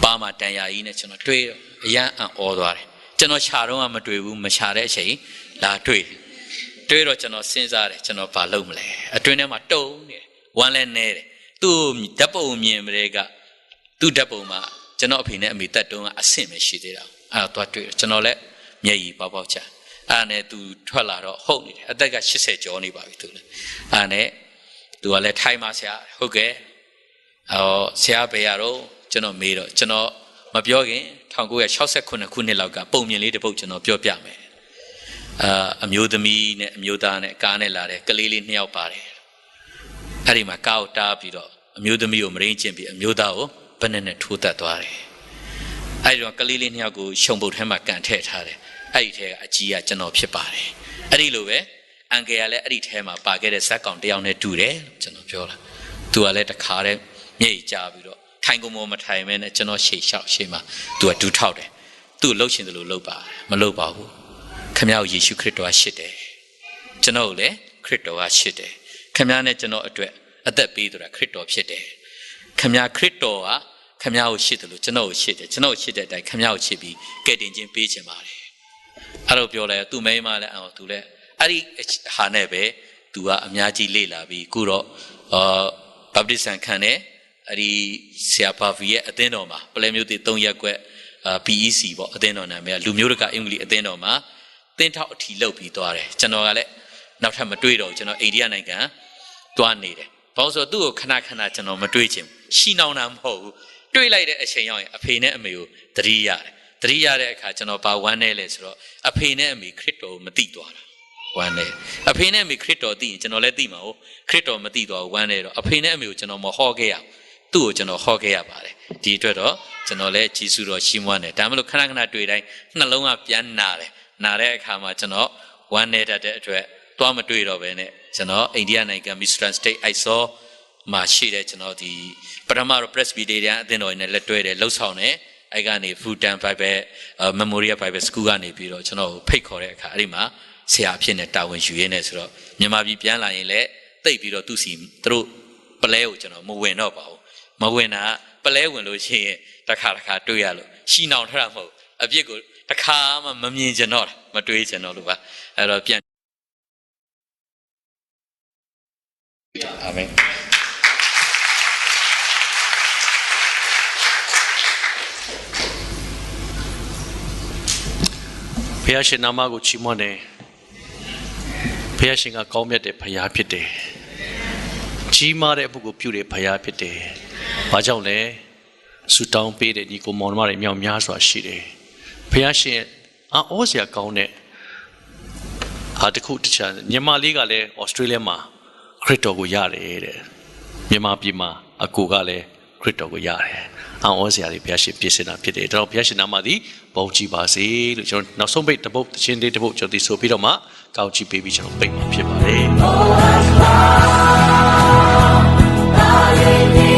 ပါမှာတန်ရာကြီးနဲ့ကျွန်တော်တွေ့အရန်အံ့ဩသွားတယ်ကျွန်တော်ရှာတော့မှမတွေ့ဘူးမရှာတဲ့အချိန်လာတွေ့တော့ကျွန်တော်စဉ်းစားတယ်ကျွန်တော်ဘာလုပ်မလဲအတွင်းထဲမှာတုံနေတယ်ဝမ်းလဲနေတယ်သူ့ဓာတ်ပုံမြင်မတဲ့ကသူ့ဓာတ်ပုံမှာကျွန်တော်အဖေနဲ့အမေတက်တုံးကအဆင့်ပဲရှိသေးတာအဲ့တော့သွားတွေ့တယ်ကျွန်တော်လည်းမျက်ရည်ပေါက်ချအဲ့နဲ့သူထွက်လာတော့ဟုတ်နေတယ်အသက်က80ကျော်နေပါပြီသူလည်းအဲ့နဲ့ သူကလည်းထိုင်ပါဆရာဟုတ်ကဲ့ဆရာဘယ်ရတော့ကျွန်တော်မေးတော့ကျွန်တော်မပြောခင်1969ခုနှစ်လောက်ကပုံမြင်လေးတစ်ပုဒ်ကျွန်တော်ပြောပြမယ်အမျိုးသမီးနဲ့အမျိုးသားနဲ့ကားနဲ့လာတဲ့ကလေးလေး2ယောက်ပါတယ်အဲ့ဒီမှာကားကိုတားပြီးတော့အမျိုးသမီးကိုမရင်းကျင်ပြီးအမျိုးသားကိုဘယ်နဲ့ထိုးတက်သွားတယ်အဲ့ဒီတော့ကလေးလေး2ယောက်ကိုရှုံပုတ်ထဲမှာကန်ထည့်ထားတယ်အဲ့ဒီထဲကအကြီးကကျွန်တော်ဖြစ်ပါတယ်အဲ့ဒီလိုပဲအန်ကယ်ကလည်းအဲ့ဒီထဲမှာပါခဲ့တဲ့ဇက်ကောင်တယောက်နဲ့တူတယ်ကျွန်တော်ပြောတာသူကလည်းတခါတည်းမြေကြပြီးတော့ထိုင်ကုန်မထိုင်မဲနဲ့ကျွန်တော်ရှေ့လျှောက်ရှေ့မှာသူကဒူးထောက်တယ်သူ့လှုပ်ရှင်တယ်လို့လှုပ်ပါမလှုပ်ပါဘူးခမရယေရှုခရစ်တော်ကရှစ်တယ်ကျွန်တော်ကိုလည်းခရစ်တော်ကရှစ်တယ်ခမရနဲ့ကျွန်တော်အတွက်အသက်ပေးဆိုတာခရစ်တော်ဖြစ်တယ်ခမရခရစ်တော်ကခမရကိုရှစ်တယ်လို့ကျွန်တော်ကိုရှစ်တယ်ကျွန်တော်ကိုရှစ်တဲ့အတိုင်းခမရကိုရှစ်ပြီးကဲတင်ခြင်းပေးခြင်းပါတယ်အဲ့လိုပြောလဲသူ့မိန်းမလည်းအောင်သူလည်းအဲ့ဒီဟာနဲ့ပဲသူကအများကြီးလေ့လာပြီးခုတော့ဘပ်တစ်ဆန်ခံတယ်အဲ့ဒီဆရာဘာဗီရဲ့အသင်းတော်မှာပလဲမျိုးတွေ3ရက်ကွက်PEC ပေါ့အသင်းတော်နာမည်လူမျိုးတကာအင်္ဂလိပ်အသင်းတော်မှာတင်းထောက်အထီလောက်ပြီးသွားတယ်ကျွန်တော်ကလည်းနောက်ထပ်မတွေ့တော့ဘူးကျွန်တော်အိန္ဒိယနိုင်ငံသွားနေတယ်ဘာလို့ဆိုသူ့ကိုခဏခဏကျွန်တော်မတွေ့ချင်ရှီနောင်တာမဟုတ်ဘူးတွေ့လိုက်တဲ့အချိန်ရောက်ရင်အဖေနဲ့အမေကိုသတိရတယ်သတိရတဲ့အခါကျွန်တော်ဘာဝမ်းနေလဲဆိုတော့အဖေနဲ့အမေခရစ်တော်ကိုမသိသွားတာဝမ်းနေအဖေနဲ့အမေခရစ်တော်သိရင်ကျွန်တော်လည်းသိမှာဟုတ်ခရစ်တော်မသိတော့ဝမ်းနေတော့အဖေနဲ့အမေကိုကျွန်တော်မဟောခဲ့ရသူ့ကိုကျွန်တော်ဟောခဲ့ရပါတယ်ဒီအတွက်တော့ကျွန်တော်လည်းဂျေစုတော်ရှင်းမွမ်းတယ်ဒါမှမဟုတ်ခဏခဏတွေ့တိုင်းနှလုံးကပြန်နာတယ်နာတဲ့အခါမှာကျွန်တော်ဝမ်းနေတတ်တဲ့အတွက်သွားမတွေ့တော့ဘဲနဲ့ကျွန်တော်အိန္ဒိယနိုင်ငံမီစတရန်စတိတ်အိုက်ဆောမှာရှိတဲ့ကျွန်တော်ဒီပထမတော့ Presbyterian အသင်းတော်နဲ့လက်တွဲတယ်လှုပ်ဆောင်တယ်အဲ့ကနေ Fudan Bible Memorial Bible School ကနေပြီးတော့ကျွန်တော်ဖိတ်ခေါ်တဲ့အခါအဲ့ဒီမှာဆရာအဖြစ်နဲ့တာဝန်ယူရင်းနဲ့ဆိုတော့မြန်မာပြည်ပြန်လာရင်လည်းတိတ်ပြီးတော့သူစီသူတို့ပလဲကိုကျွန်တော်မဝင်တော့ပါဘူးမဝင်တာပလဲဝင်လို့ရှိရင်တစ်ခါတွေ့ရလို့ရှီနောင်ထတာမဟုတ်အပြစ်ကိုတစ်ခါမှမမြင်ကြတော့မတွေးကြတော့လို့ပါအဲ့တော့ပြန်အာမင်ဘုရားရှင်နာမကိုချီးမွမ်းတယ်ဘုရားရှင်ကကောင်းမြတ်တဲ့ဘုရားဖြစ်တယ်ကြီးမားတဲ့အဖို့ကိုပြုတဲ့ဘုရားဖြစ်တယ်ဘာကြောင့်လဲဆူတောင်းပေးတဲ့ညီကိုမောင်နှမတွေမြောက်များစွာရှိတယ်ဘုရားရှင်အောစရာကောင်းတဲ့ဟာတခုတခြားမြန်မာလေးကလည်းဩစတြေးလျမှာခရစ်တော်ကိုရတယ်တဲ့မြန်မာပြည်မှာအကိုကလည်းခရစ်တော်ကိုရတယ်အောစရာတွေဘုရားရှင်ပြင်ဆင်တာဖြစ်တယ်ဒါတော့ဘုရားရှင်နာမသည်ဘုန်းကြီးပါစေလို့ကျွန်တော်နောက်ဆုံးပိတ်တစ်ပုဒ်တခြင်းလေးတစ်ပုဒ်ကျွန်တော်ဒီဆိုပြီးတော့မှကောင်းချီးပေးပြီးကျွန်တော်ပိတ်မှာဖြစ်ပါတယ်